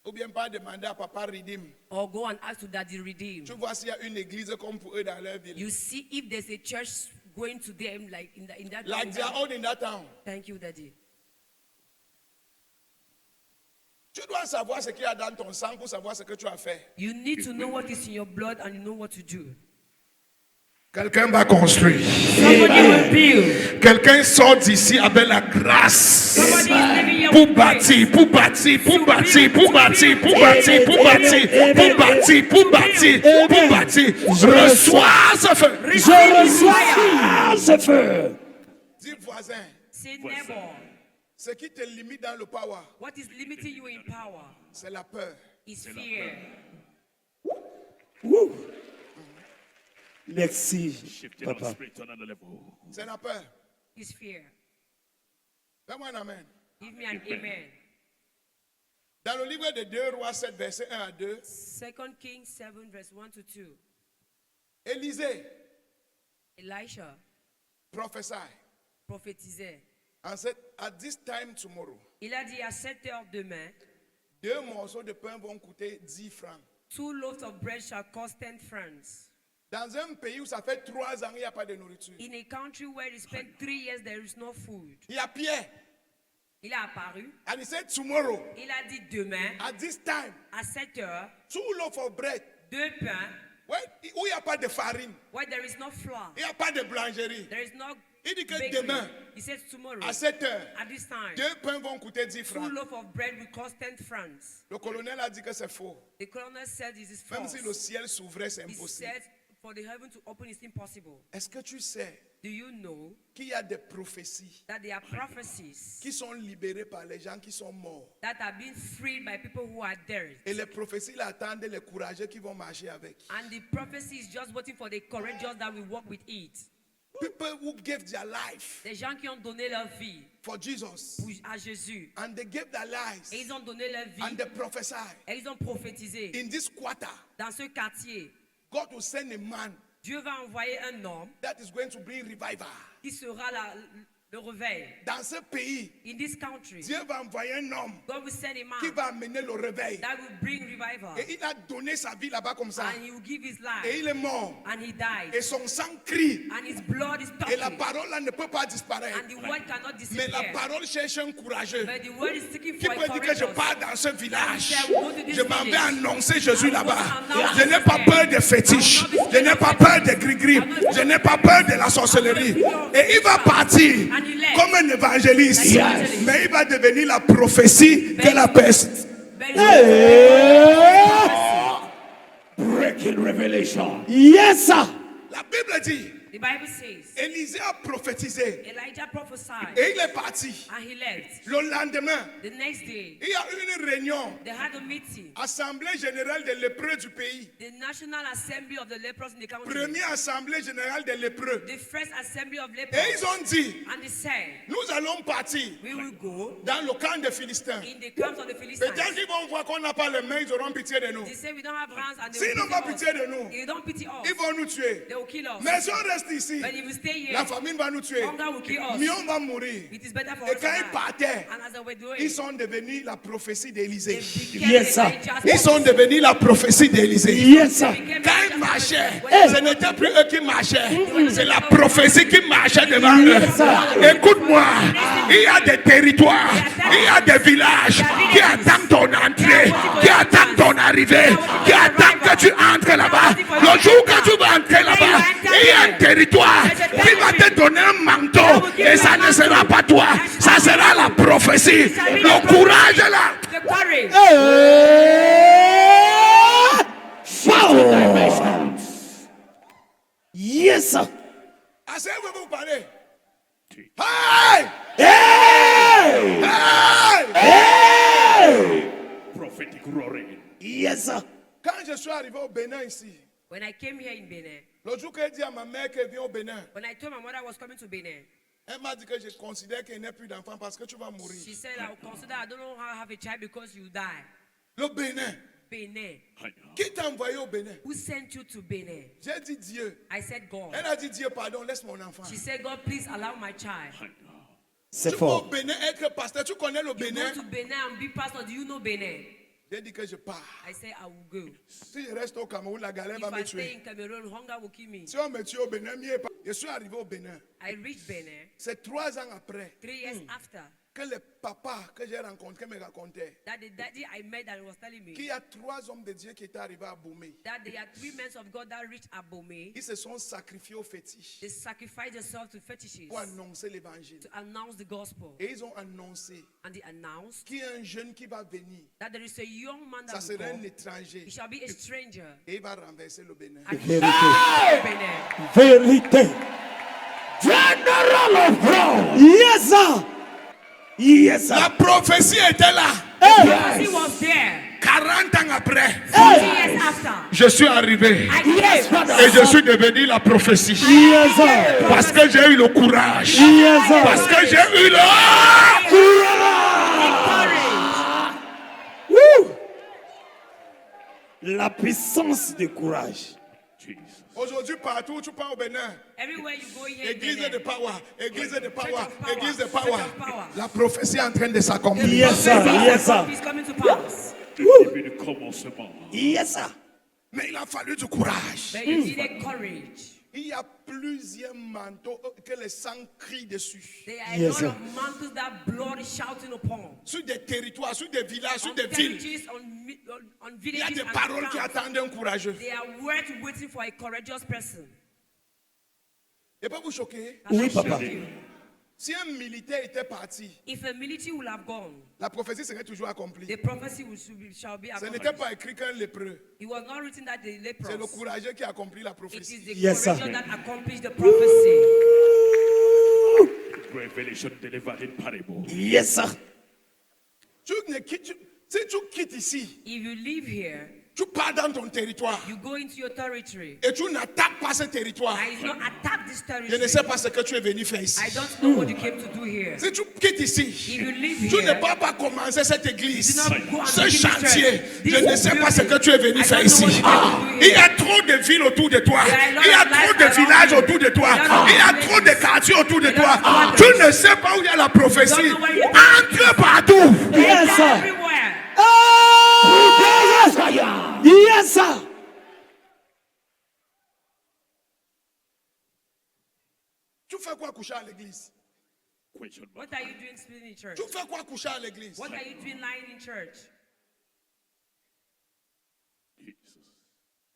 Ou bien pas demander à papa Redeem. Or go and ask to Daddy Redeem. Tu vois s'il y a une église comme pour eux dans leur ville. You see if there's a church going to them like in that. Like they are all in that town. Thank you, Daddy. Tu dois savoir ce qu'il y a dans ton sang pour savoir ce que tu as fait. You need to know what is in your blood and you know what to do. Quelqu'un va construire. Somebody will build. Quelqu'un sort d'ici avec la grâce. Somebody is living your Pour bâtir, pour bâtir, pour bâtir, pour bâtir, pour bâtir, pour bâtir, pour bâtir, pour bâtir, pour bâtir. Reçois ce feu. Je reçois ce feu. Dis voisin, Say neighbor. Ce qui te limite dans le power, What is limiting you in power c'est la peur. is fear. Woo. Merci, Shifting our papa. spirit to another level. C'est la peur. Is fear. Fais-moi un amen. Give me an amen. Dans le livre de 2 Rois 7, verset 1 à 2, 2 Kings 7, verse 1 to 2. Élisée Elisha prophesy. prophétisait. And said, at this time tomorrow, Il a dit à 7 heures demain, 2 morceaux de pain vont coûter 10 francs. 2 loaves of bread shall cost 10 francs. Dans un pays où ça fait 3 ans, il n'y a pas de nourriture. In a country where you spent 3 years, there is no food. Il y a Pierre. Il a apparu. And he said, tomorrow, Il a dit demain, at this time, à 7 heures, 2 loaves of bread. 2 pains, Ouais, où il n'y a pas de farine, where there is no flour, il n'y a pas de boulangerie. there is no Il dit que bakery. demain, He says tomorrow, à 7 heures, at this time, 2 pains vont coûter 10 2 francs. loaves of bread will cost 10 francs. Le colonel a dit que c'est faux. The colonel said this is Même false. si le ciel s'ouvrait, c'est He impossible. said for the heaven to open is impossible. Est-ce que tu sais Do you know qu'il y a des prophéties that there are prophecies qui sont libérées par les gens qui sont morts? that are being freed by people who are dead? Et les prophéties là, attendent les courageux qui vont marcher avec. And the prophecy is just waiting for the courageous that will walk with it. People who gave their life Des gens qui ont donné leur vie for Jesus. à Jésus. And they gave their lives. Et ils ont donné leur And vie. they prophesied. Et ils ont prophétisé. In this quarter, Dans ce quartier, God will send a man Dieu va envoyer un homme that is going to bring revival. qui sera le réveil. Dans ce pays, In this country, Dieu va envoyer un homme God will send a qui man va amener le réveil. that will bring revival. Et il a donné sa vie là-bas comme ça. And he will give his Et life. il est mort. And he died. Et son sang crie. And his blood is Et la talking. parole là ne peut pas disparaître. And the word cannot Mais la disappear. parole cherche un courageux But the word is seeking qui for a peut dire que je courageous. pars dans ce village. He said, "Go to this Je m'en vais village. annoncer Jésus I will là-bas. announce Je n'ai pas his peur name. des fétiches. I will not be Je n'ai pas peur des gris-gris. Je n'ai pas peur de la sorcellerie. Et il va partir And he left. comme un évangéliste. Yes. Mais il va devenir la prophétie que la peste. But Breaking revelation. Yes, sir. La Bible dit, the Bible says, Élisée a prophétisé. Elijah prophesied. Et il est parti. And he left. Le lendemain, The next day, il y a eu une réunion. they had a meeting. Assemblée générale des lépreux du pays. The National Assembly of the lepers in the country. Première assemblée générale des lépreux. The first assembly of Et lepers. ils ont dit, And they said, nous allons partir we will go dans le camp des Philistins. in the camps of the Philistines. Peut-être qu'ils vont voir qu'on n'a pas les mains, ils auront pitié de nous. They say we don't have hands and they S'ils will n'ont pas pity pitié us. de nous, If they don't pity us, ils vont nous tuer. they will kill us. Mais si on reste ici, But if we stay here, la famine va nous tuer. hunger will kill us. Mieux on va mourir. It is better for Et us to quand ils die. partaient, And as they were doing, ils sont devenus la prophétie d'Élisée. they became Yes, sir. Elijah's Ils sont devenus la prophétie d'Élisée. Yes, sir. became Quand ils Elijah's marchaient, prophet. ce n'était plus eux qui marchaient, c'est la prophétie qui marchait devant eux. Écoute-moi, il y a des territoires, il y a des villages qui attendent ton entrée, qui attendent ton arrivée, qui attendent que tu entres là-bas. Le jour que tu vas entrer là-bas, il y a un territoire qui va te donner un manteau et ça ne sera pas toi, ça sera la prophétie. Le courage est là. The courage. Power. Yes, sir. Assez, vous parlez. Hey! Hey! Hey! Prophetic roaring. Yes, sir. Quand je suis arrivé au Bénin ici, When I came here in Benin, le jour que j'ai dit à ma mère qu'elle vient au Bénin, when I told my mother I was coming to Benin, elle m'a dit que je considère qu'elle n'a plus d'enfant parce que tu vas mourir. she said, I will consider I don't know how I have a child because you die. Le Bénin. Benin. Qui t'a envoyé au Bénin? Who sent you to Benin? J'ai dit Dieu. I said, God. Elle a dit Dieu, pardon, laisse mon enfant. She said, God, please allow my child. C'est Tu vas au fort. Bénin être pasteur. Tu connais le You Bénin? go to Benin and be pastor. Do you know Benin? J'ai dit que je pars. I say, I will go. Si je reste au Cameroun, la galère If va me I stay tuer. in Cameroon, hunger will kill me. Si on me tue au Bénin, mieux pas. Je suis arrivé au Bénin. I reached Benin C'est 3 ans après 3 years after que le papa que j'ai rencontré me racontait that the daddy I met that was telling me qu'il y a 3 hommes de Dieu qui étaient arrivés à Boumé. that there are 3 men of God that reached Abomey. Ils se sont sacrifiés aux fétiches They sacrificed themselves to fetishes pour annoncer l'évangile. to announce the gospel. Et ils ont annoncé And they announced qu'il y a un jeune qui va venir. that there is a young man Ça that will sera un come. étranger. He shall be a stranger. Et il va renverser le Bénin. And he shall be Benin. Vérité. General of God. Yes, sir. Yes, sir. La prophétie était là. Prophecy was there. 40 ans après, 40 years after, je suis arrivé. I came. Et je suis devenu la prophétie. Yes, sir. Parce que j'ai eu le courage. Yes, sir. Parce que j'ai eu le... Woo! La puissance du courage. Jesus. Aujourd'hui, partout où tu pars au Bénin, Everywhere you go here, église Benin, de power, église de power, Church of power, église de church power. of power. La prophétie est en train de s'accomplir. Yes, sir. Yes, sir. He's coming to pass. Le début du commencement. Yes, sir. Mais il a fallu du courage. But you needed courage. Il y a plusieurs manteaux que le sang crie dessus. There are Yes, a sir. lot of mantles that blood is shouting upon. Sur des territoires, sur des villages, sur On des villes. villages, on Il y a villages des and paroles qui towns. attendent un courageux. They are words waiting for a courageous person. Et pas vous choquer. Can I Oui, shock papa. you? Si un militaire était parti, If a military will have gone, la prophétie serait toujours accomplie. the prophecy shall be Ce n'était accomplished. pas écrit qu'un lépreux. It was not written that the C'est le leprous. courageux qui accomplit la It is prophétie. the Yes, sir. courageous that accomplished the prophecy. Revelation delivered in parable. Yes, sir. Si tu quittes ici, If you live here, tu pars dans ton territoire you go into your territory. et tu n'attaques pas ce territoire, I do not attack this je ne territory. sais pas ce que tu es venu faire ici. I don't know what you came to do here. Si tu quittes ici, If you live tu ne here, peux pas commencer cette église, do not go and ce begin this chantier. church. Je This ne sais pas ce que tu es venu I faire don't know ici. what you came to do Il y here. a trop de villes autour de toi. There are a lot Il y a of trop lives de around villages you. autour de toi. There are a lot of Il y a villages. trop de quartiers autour de There toi. are a lot of Tu villages. ne sais pas où il y a la prophétie. You don't know where you- Entre partout. Yes, They're sir. everywhere. Yes, sir. Tu fais quoi coucher à l'église? Question mark. What are you doing sleeping in church? Tu fais quoi coucher à l'église? What are you doing lying in church? Jesus.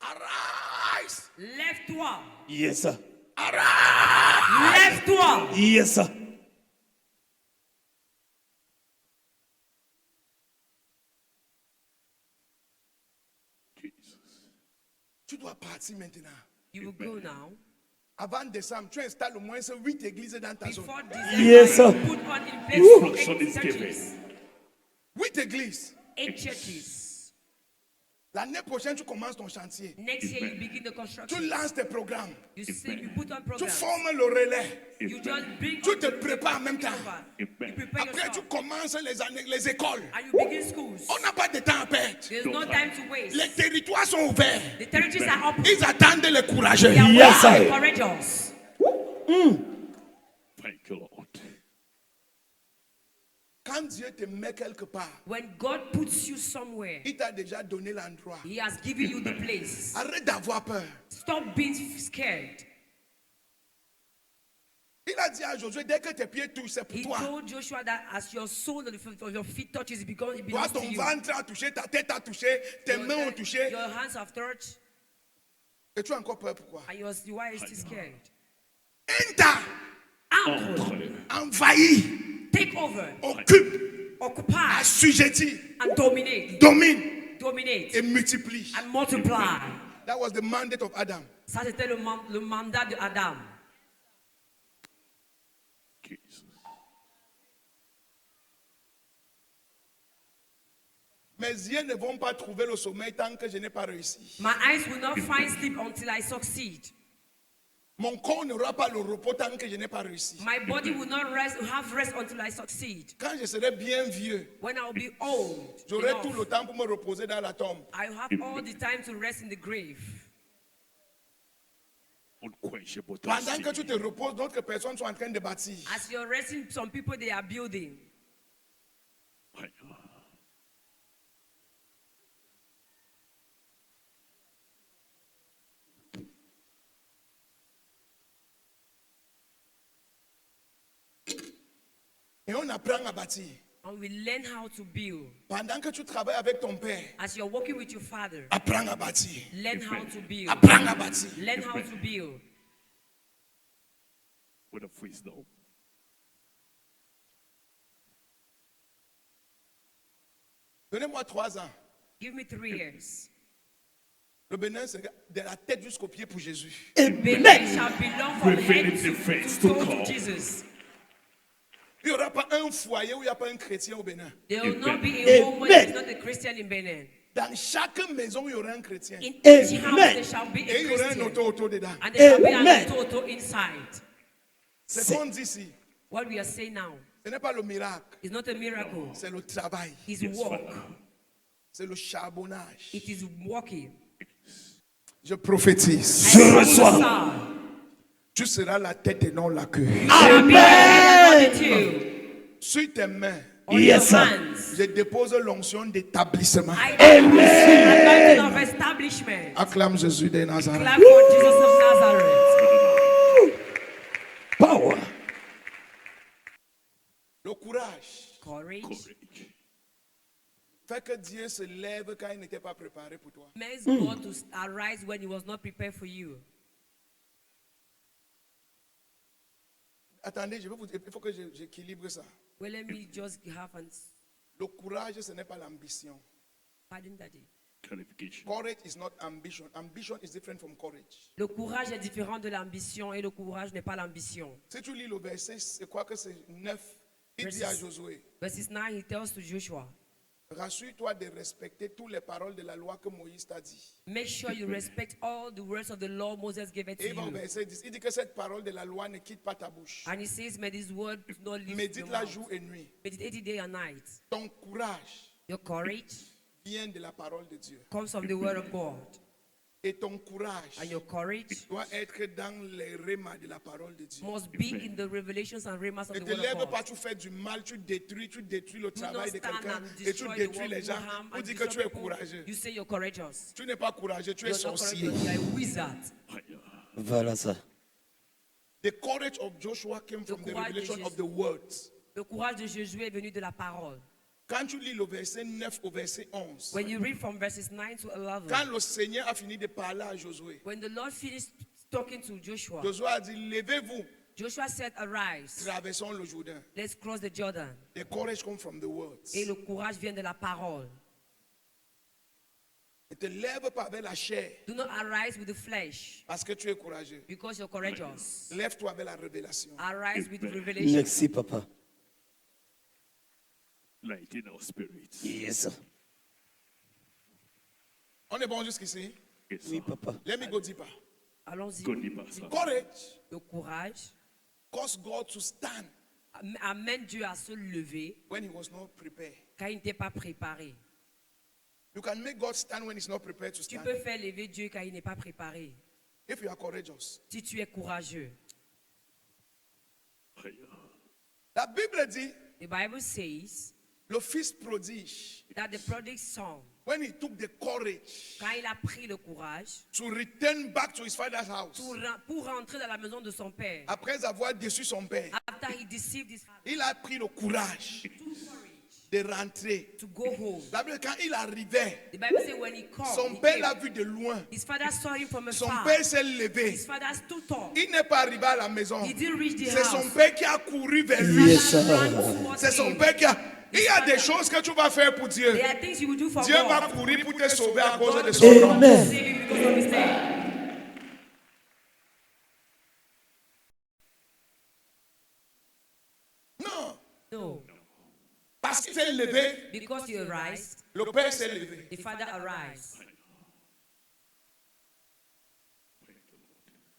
Arise. Lève-toi. Yes, sir. Arise. Lève-toi. Yes, sir. Jesus. Tu dois partir maintenant. You will go now. Avant décembre, tu installes au moins 8 églises dans ta zone. Before December, Yes, sir. you put on in place Son 8 is churches. 8 églises. 8 churches. L'année prochaine, tu commences ton chantier. Next year, you begin the Tu construction. lances tes programmes. You see, you put on Tu programs. formes le relais. You just bring Tu te prépares en même temps. over. You prepare Après, tu yourself. commences les écoles. And you begin schools. On n'a pas de temps à perdre. There's no time to waste. Les territoires sont ouverts. The territories are open. Ils attendent les courageux. They are Yes, waiting sir. for courageous. Thank you, Lord. Quand Dieu te met quelque part, When God puts you somewhere, il t'a déjà donné l'endroit. He has given you the place. Arrête d'avoir peur. Stop being scared. Il a dit à Josué, dès que tes pieds touchent, c'est pour He toi. told Joshua that as your soul of your feet touches, it Toi, belongs to ton you. ventre a touché, ta tête a touché, tes mains ont touché. Your hands have touched, Et tu as encore peur, pourquoi? and you are still scared. Inter, Entre, envahit, take over, occupe, occupy, assujetti, and dominate. domine Dominate et multiplie. and multiply. That was the mandate of Adam. Ça, c'était le mandat de Adam. Jesus. Mes yeux ne vont pas trouver le sommeil tant que je n'ai pas réussi. My eyes will not find sleep until I succeed. Mon corps n'aura pas le repos tant que je n'ai pas réussi. My body will not have rest until I succeed. Quand je serai bien vieux, When I will be old, j'aurai enough, tout le temps pour me reposer dans la tombe. I will have all the time to rest in the grave. Unquenchable Pendant que thirsty. tu te reposes, d'autres personnes sont en train de bâtir. As you're resting, some people they are building. Et on apprend à bâtir. And we learn how to build. Pendant que tu travailles avec ton père, As you're working with your father, apprends à bâtir. learn how to build. Apprends à bâtir. Learn how to build. With of wisdom. Donnez-moi 3 ans. Give me 3 years. Le Bénin sera de la tête jusqu'aux pieds pour Jésus. Benin shall belong from Revealing head the to face toe to to come. Jesus. Il n'y aura pas un foyer où il n'y a pas un chrétien au Bénin. There will not be a home where there is not a Christian in Benin. Dans chaque maison, il y aura un chrétien. In each house Amen. there shall be Et a il y aura un Christian. auto dedans. And there shall be Amen. an auto inside. C'est ce qu'on dit ici. What we are saying now Ce n'est pas le miracle, is not a miracle. c'est le travail. It's work. C'est le charbonnage. It is working. Je prophétise. Je reçois. Son. Tu seras la tête et non la queue. Amen. Sur tes mains, On Yes, your sir. hands. je dépose l'onction d'établissement. I anointing of establishment. Acclame Jésus de Nazareth. Clap for Jesus of Nazareth. Power. Le courage Courage fait que Dieu se lève quand il n'était pas préparé pour toi. makes God to arise when He was not prepared for you. Attendez, il faut que j'équilibre ça. Well, let me just have an Le courage, ce n'est pas l'ambition. pardon, Daddy. Clarification. Courage is not ambition. Ambition is different from courage. Le courage est différent de l'ambition et le courage n'est pas l'ambition. Si tu lis le verset, c'est quoi que c'est 9. Il dit à Josué, Verses 9, he tells to Joshua, rassure-toi de respecter toutes les paroles de la loi que Moïse t'a dit. make sure you respect all the words of the law Moses gave it Et to il va au you. verset 10, il dit que cette parole de la loi ne quitte pas ta bouche. And he says, may this word not leave your Médite-la mouth. jour et nuit. Meditate it day and night. Ton courage Your courage vient de la parole de Dieu. comes from the word of God. Et ton courage And your courage doit être dans les rémas de la parole de Dieu. must be in the revelations and remas of Ne the te word lève of pas, God. tu fais du mal, tu détruis le Do not travail de stand quelqu'un and et tu destroy the détruis work, les do gens harm pour and dire que tu destroy es people. courageux. You say you're courageous. Tu n'es pas courageux, tu es You're not sorcier. courageous, you're a wizard. Voilà ça. The courage of Joshua came from the courage de revelation Jésus. of the words. Le courage de Jésus est venu de la parole. Quand tu lis le verset 9 au verset 11, When you read from verses 9 to 11, quand le Seigneur a fini de parler à Josué, when the Lord finished talking to Joshua, Josué a dit, levez-vous, Joshua said, arise, traversons le Jourdain. let's cross the Jordan. The courage comes from the words. Et le courage vient de la parole. Ne te lève pas avec la chair Do not arise with the flesh parce que tu es courageux. because you're courageous. Lève-toi avec la révélation. Arise with revelation. Merci, papa. Light in our spirits. Yes, sir. On est bon jusqu'ici? Yes, Oui, sir. papa. Let me go deeper. Allons-y. Go deeper, sir. Courage Le courage caused God to stand amène Dieu à se lever when he was not prepared. quand il n'était pas préparé. You can make God stand when he's not prepared to Tu stand. peux faire lever Dieu quand il n'est pas préparé. If you are courageous. Si tu es courageux. La Bible dit, The Bible says le fils prodige, that the prodigal son, when he took the courage quand il a pris le courage to return back to his father's house, pour rentrer dans la maison de son père, après avoir déçu son père, after he deceived his father, il a pris le courage took courage de rentrer. to go home. La Bible, quand il arrivait, The Bible says when he called, son he père came. l'a vu de loin. His father saw him from Son afar. père s'est levé. His father stood up. Il n'est pas arrivé à la maison. He didn't reach the C'est son house. père qui a couru vers lui. Yes, sir. C'est son père qui a... Il y a des choses que tu vas faire pour Dieu. There are things you will do for Dieu va God. courir pour te sauver à cause de son nom. Amen. Save him because of his name. Non. No. Parce qu'il s'est levé, Because you arise, le père s'est levé. the father arise.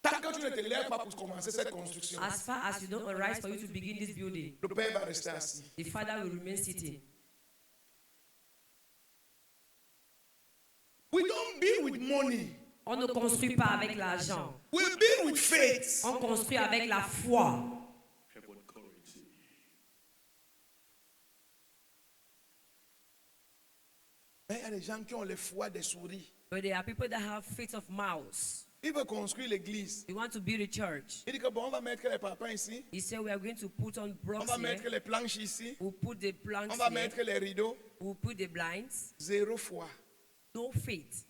Tant que tu ne te lèves pas pour commencer cette construction, As far as you don't arise for you to begin this building, le père va rester assis. the father will remain sitting. We don't build with money. On ne construit pas avec l'argent. We build with faith. On construit avec la foi. Mais il y a des gens qui ont le foie des souris. But there are people that have faith of mouse. Ils veulent construire l'église. They want to build a church. Il dit que bon, on va mettre les parpaings ici. He said we are going to put on On blocks va here. mettre les planches ici. We'll put the planks On va here. mettre les rideaux. We'll put the blinds. Zéro foi. No faith.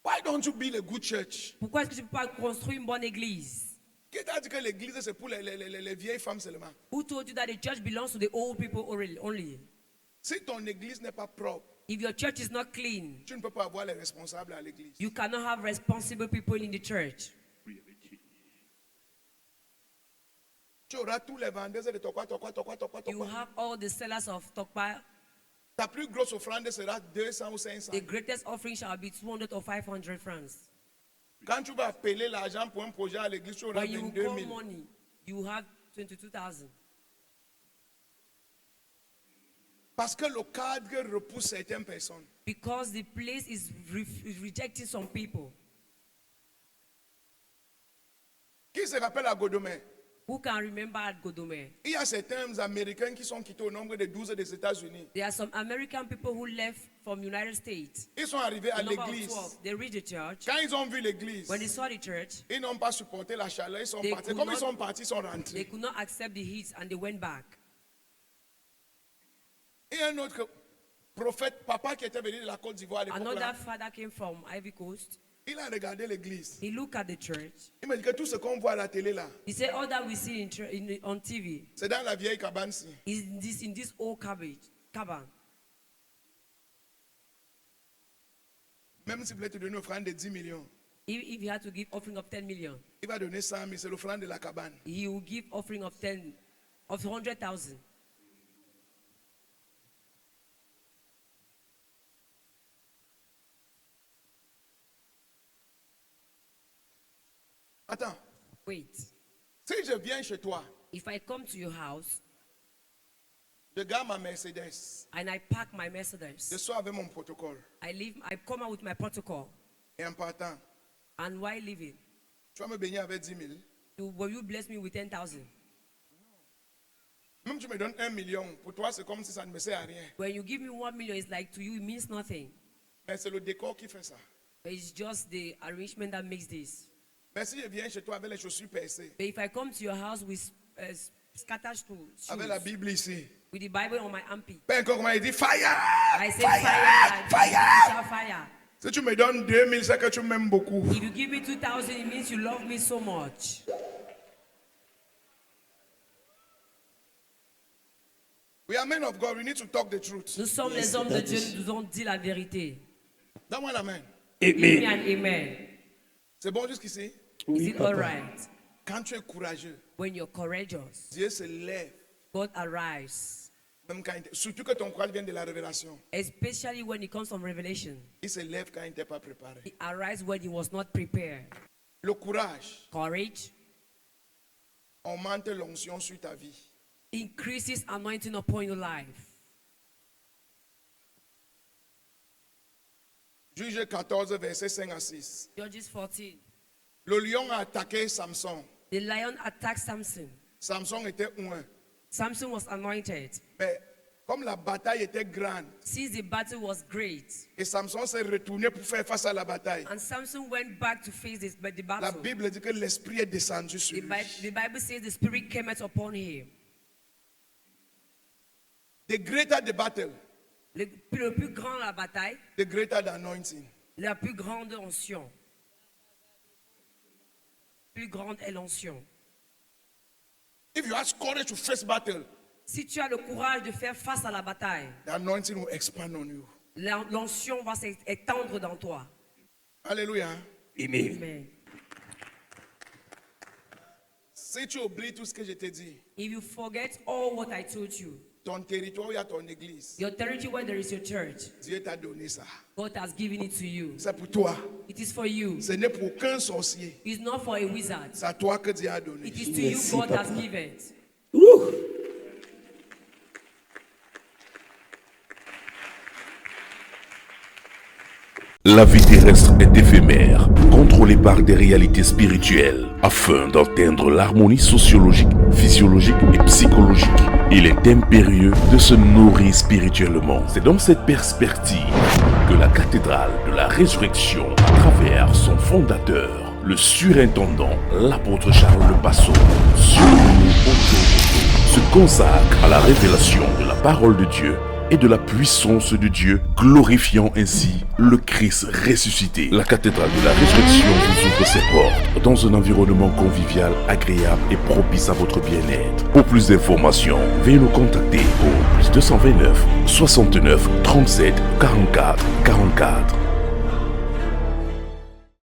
Why don't you build a good church? Pourquoi est-ce que tu ne peux pas construire une bonne église? Qui t'a dit que l'église c'est pour les vieilles femmes seulement? Who told you that the church belongs to the old people only? Si ton église n'est pas propre, If your church is not clean, tu ne peux pas avoir les responsables à l'église. you cannot have responsible people in the church. Tu auras tous les vendeurs de Tokwa. You have all the sellers of Tokpa. Ta plus grosse offrande sera 200 ou 500. The greatest offering shall be 200 or 500 francs. Quand tu vas appeler l'argent pour un projet à l'église, tu auras When you 22 call 000. money, you have 22,000. Parce que le cadre repousse certaines personnes. Because the place is rejecting some people. Qui se rappelle à Godomé? Who can remember at Godome? Il y a certains Américains qui sont quittés au nombre de 12 des États-Unis. There are some American people who left from United States. Ils sont arrivés à The number of l'église. 12. They reached the church. Quand ils ont vu l'église, When they saw the church, ils n'ont pas supporté la chaleur, ils sont They partis. could Comme not- ils sont partis, ils sont they rentrés. could not accept the heat and they went back. Et un autre prophète, papa qui était venu de la Côte d'Ivoire à l'époque, Another là, father came from Ivory Coast. il a regardé l'église. He looked at the church. Il me dit que tout ce qu'on voit à la télé là, He said, all that we see on TV c'est dans la vieille cabane-ci. is in this old cabin. Même s'il voulait te donner une offrande de 10 millions, If he had to give offering of 10 million, il va donner 100 000, c'est l'offrande de la cabane. he will give offering of 100,000. Attends, Wait, si je viens chez toi, if I come to your house je garde ma Mercedes, and I park my je Mercedes, sors avec mon protocole. I come out with my protocol, Et en partant, and while leaving, tu vas me baigner avec 10 000. will you bless me with 10,000? Même tu me donnes 1 million, pour toi c'est comme si ça ne me sert à rien. When you give me 1 million, it's like to you it means nothing. Mais c'est le décor qui fait ça. But it's just the arrangement that makes this. Mais si je viens chez toi avec les chaussures percées, But if I come to your house with scattered shoes, avec la Bible ici, with the Bible on my armpit, pas encore comment il dit fire, I say fire, fire, fire. fire. Si tu me donnes 2 000, c'est que tu m'aimes beaucoup. If you give me 2,000, it means you love me so much. We are men of God, we need to talk the truth. Nous sommes les hommes de Dieu, nous devons dire la vérité. Donne-moi la main. Give me Amen. an amen. C'est bon jusqu'ici? Is it all right? Quand tu es courageux, When you're courageous, Dieu se lève. God arrives. Même quand surtout que ton courage vient de la révélation. Especially when it comes from revelation. Il se lève quand il n'était pas préparé. He arrives when he was not prepared. Le courage Courage augmente l'onction sur ta vie. increases anointing upon your life. Juge 14, verset 5 à 6. Judges 14. Le lion a attaqué Samson. The lion attacked Samson. Samson était un. Samson was anointed. Mais comme la bataille était grande, Since the battle was great, et Samson s'est retourné pour faire face à la bataille, and Samson went back to face the la battle, Bible dit que l'esprit est descendu sur the lui. Bible says the Spirit came out upon him. The greater the battle, Le plus grand la bataille, the greater the anointing. la plus grande onction. Plus grande est l'onction. If you have courage to face battle, Si tu as le courage de faire face à la bataille, the anointing will expand on you. l'onction va s'étendre dans toi. Alléluia. Amen. Amen. Si tu oublies tout ce que je t'ai dit, If you forget all what I told you, ton territoire, il y a ton église. your territory where there is your church, Dieu t'a donné ça. God has given it to you. C'est pour toi. It is for you. Ce n'est pour aucun sorcier. It's not for a wizard. C'est à toi que Dieu a donné. It is to you Merci, God Papa. has given. Ouh. La vie terrestre est éphémère, contrôlée par des réalités spirituelles. Afin d'atteindre l'harmonie sociologique, physiologique et psychologique, il est impérieux de se nourrir spirituellement. C'est dans cette perspective que la cathédrale de la résurrection, à travers son fondateur, le surintendant, l'apôtre Charles Basson, se consacre à la révélation de la parole de Dieu et de la puissance de Dieu, glorifiant ainsi le Christ ressuscité. La cathédrale de la résurrection vous ouvre ses portes dans un environnement convivial, agréable et propice à votre bien-être. Pour plus d'informations, veuillez nous contacter au +229 69 37 44 44.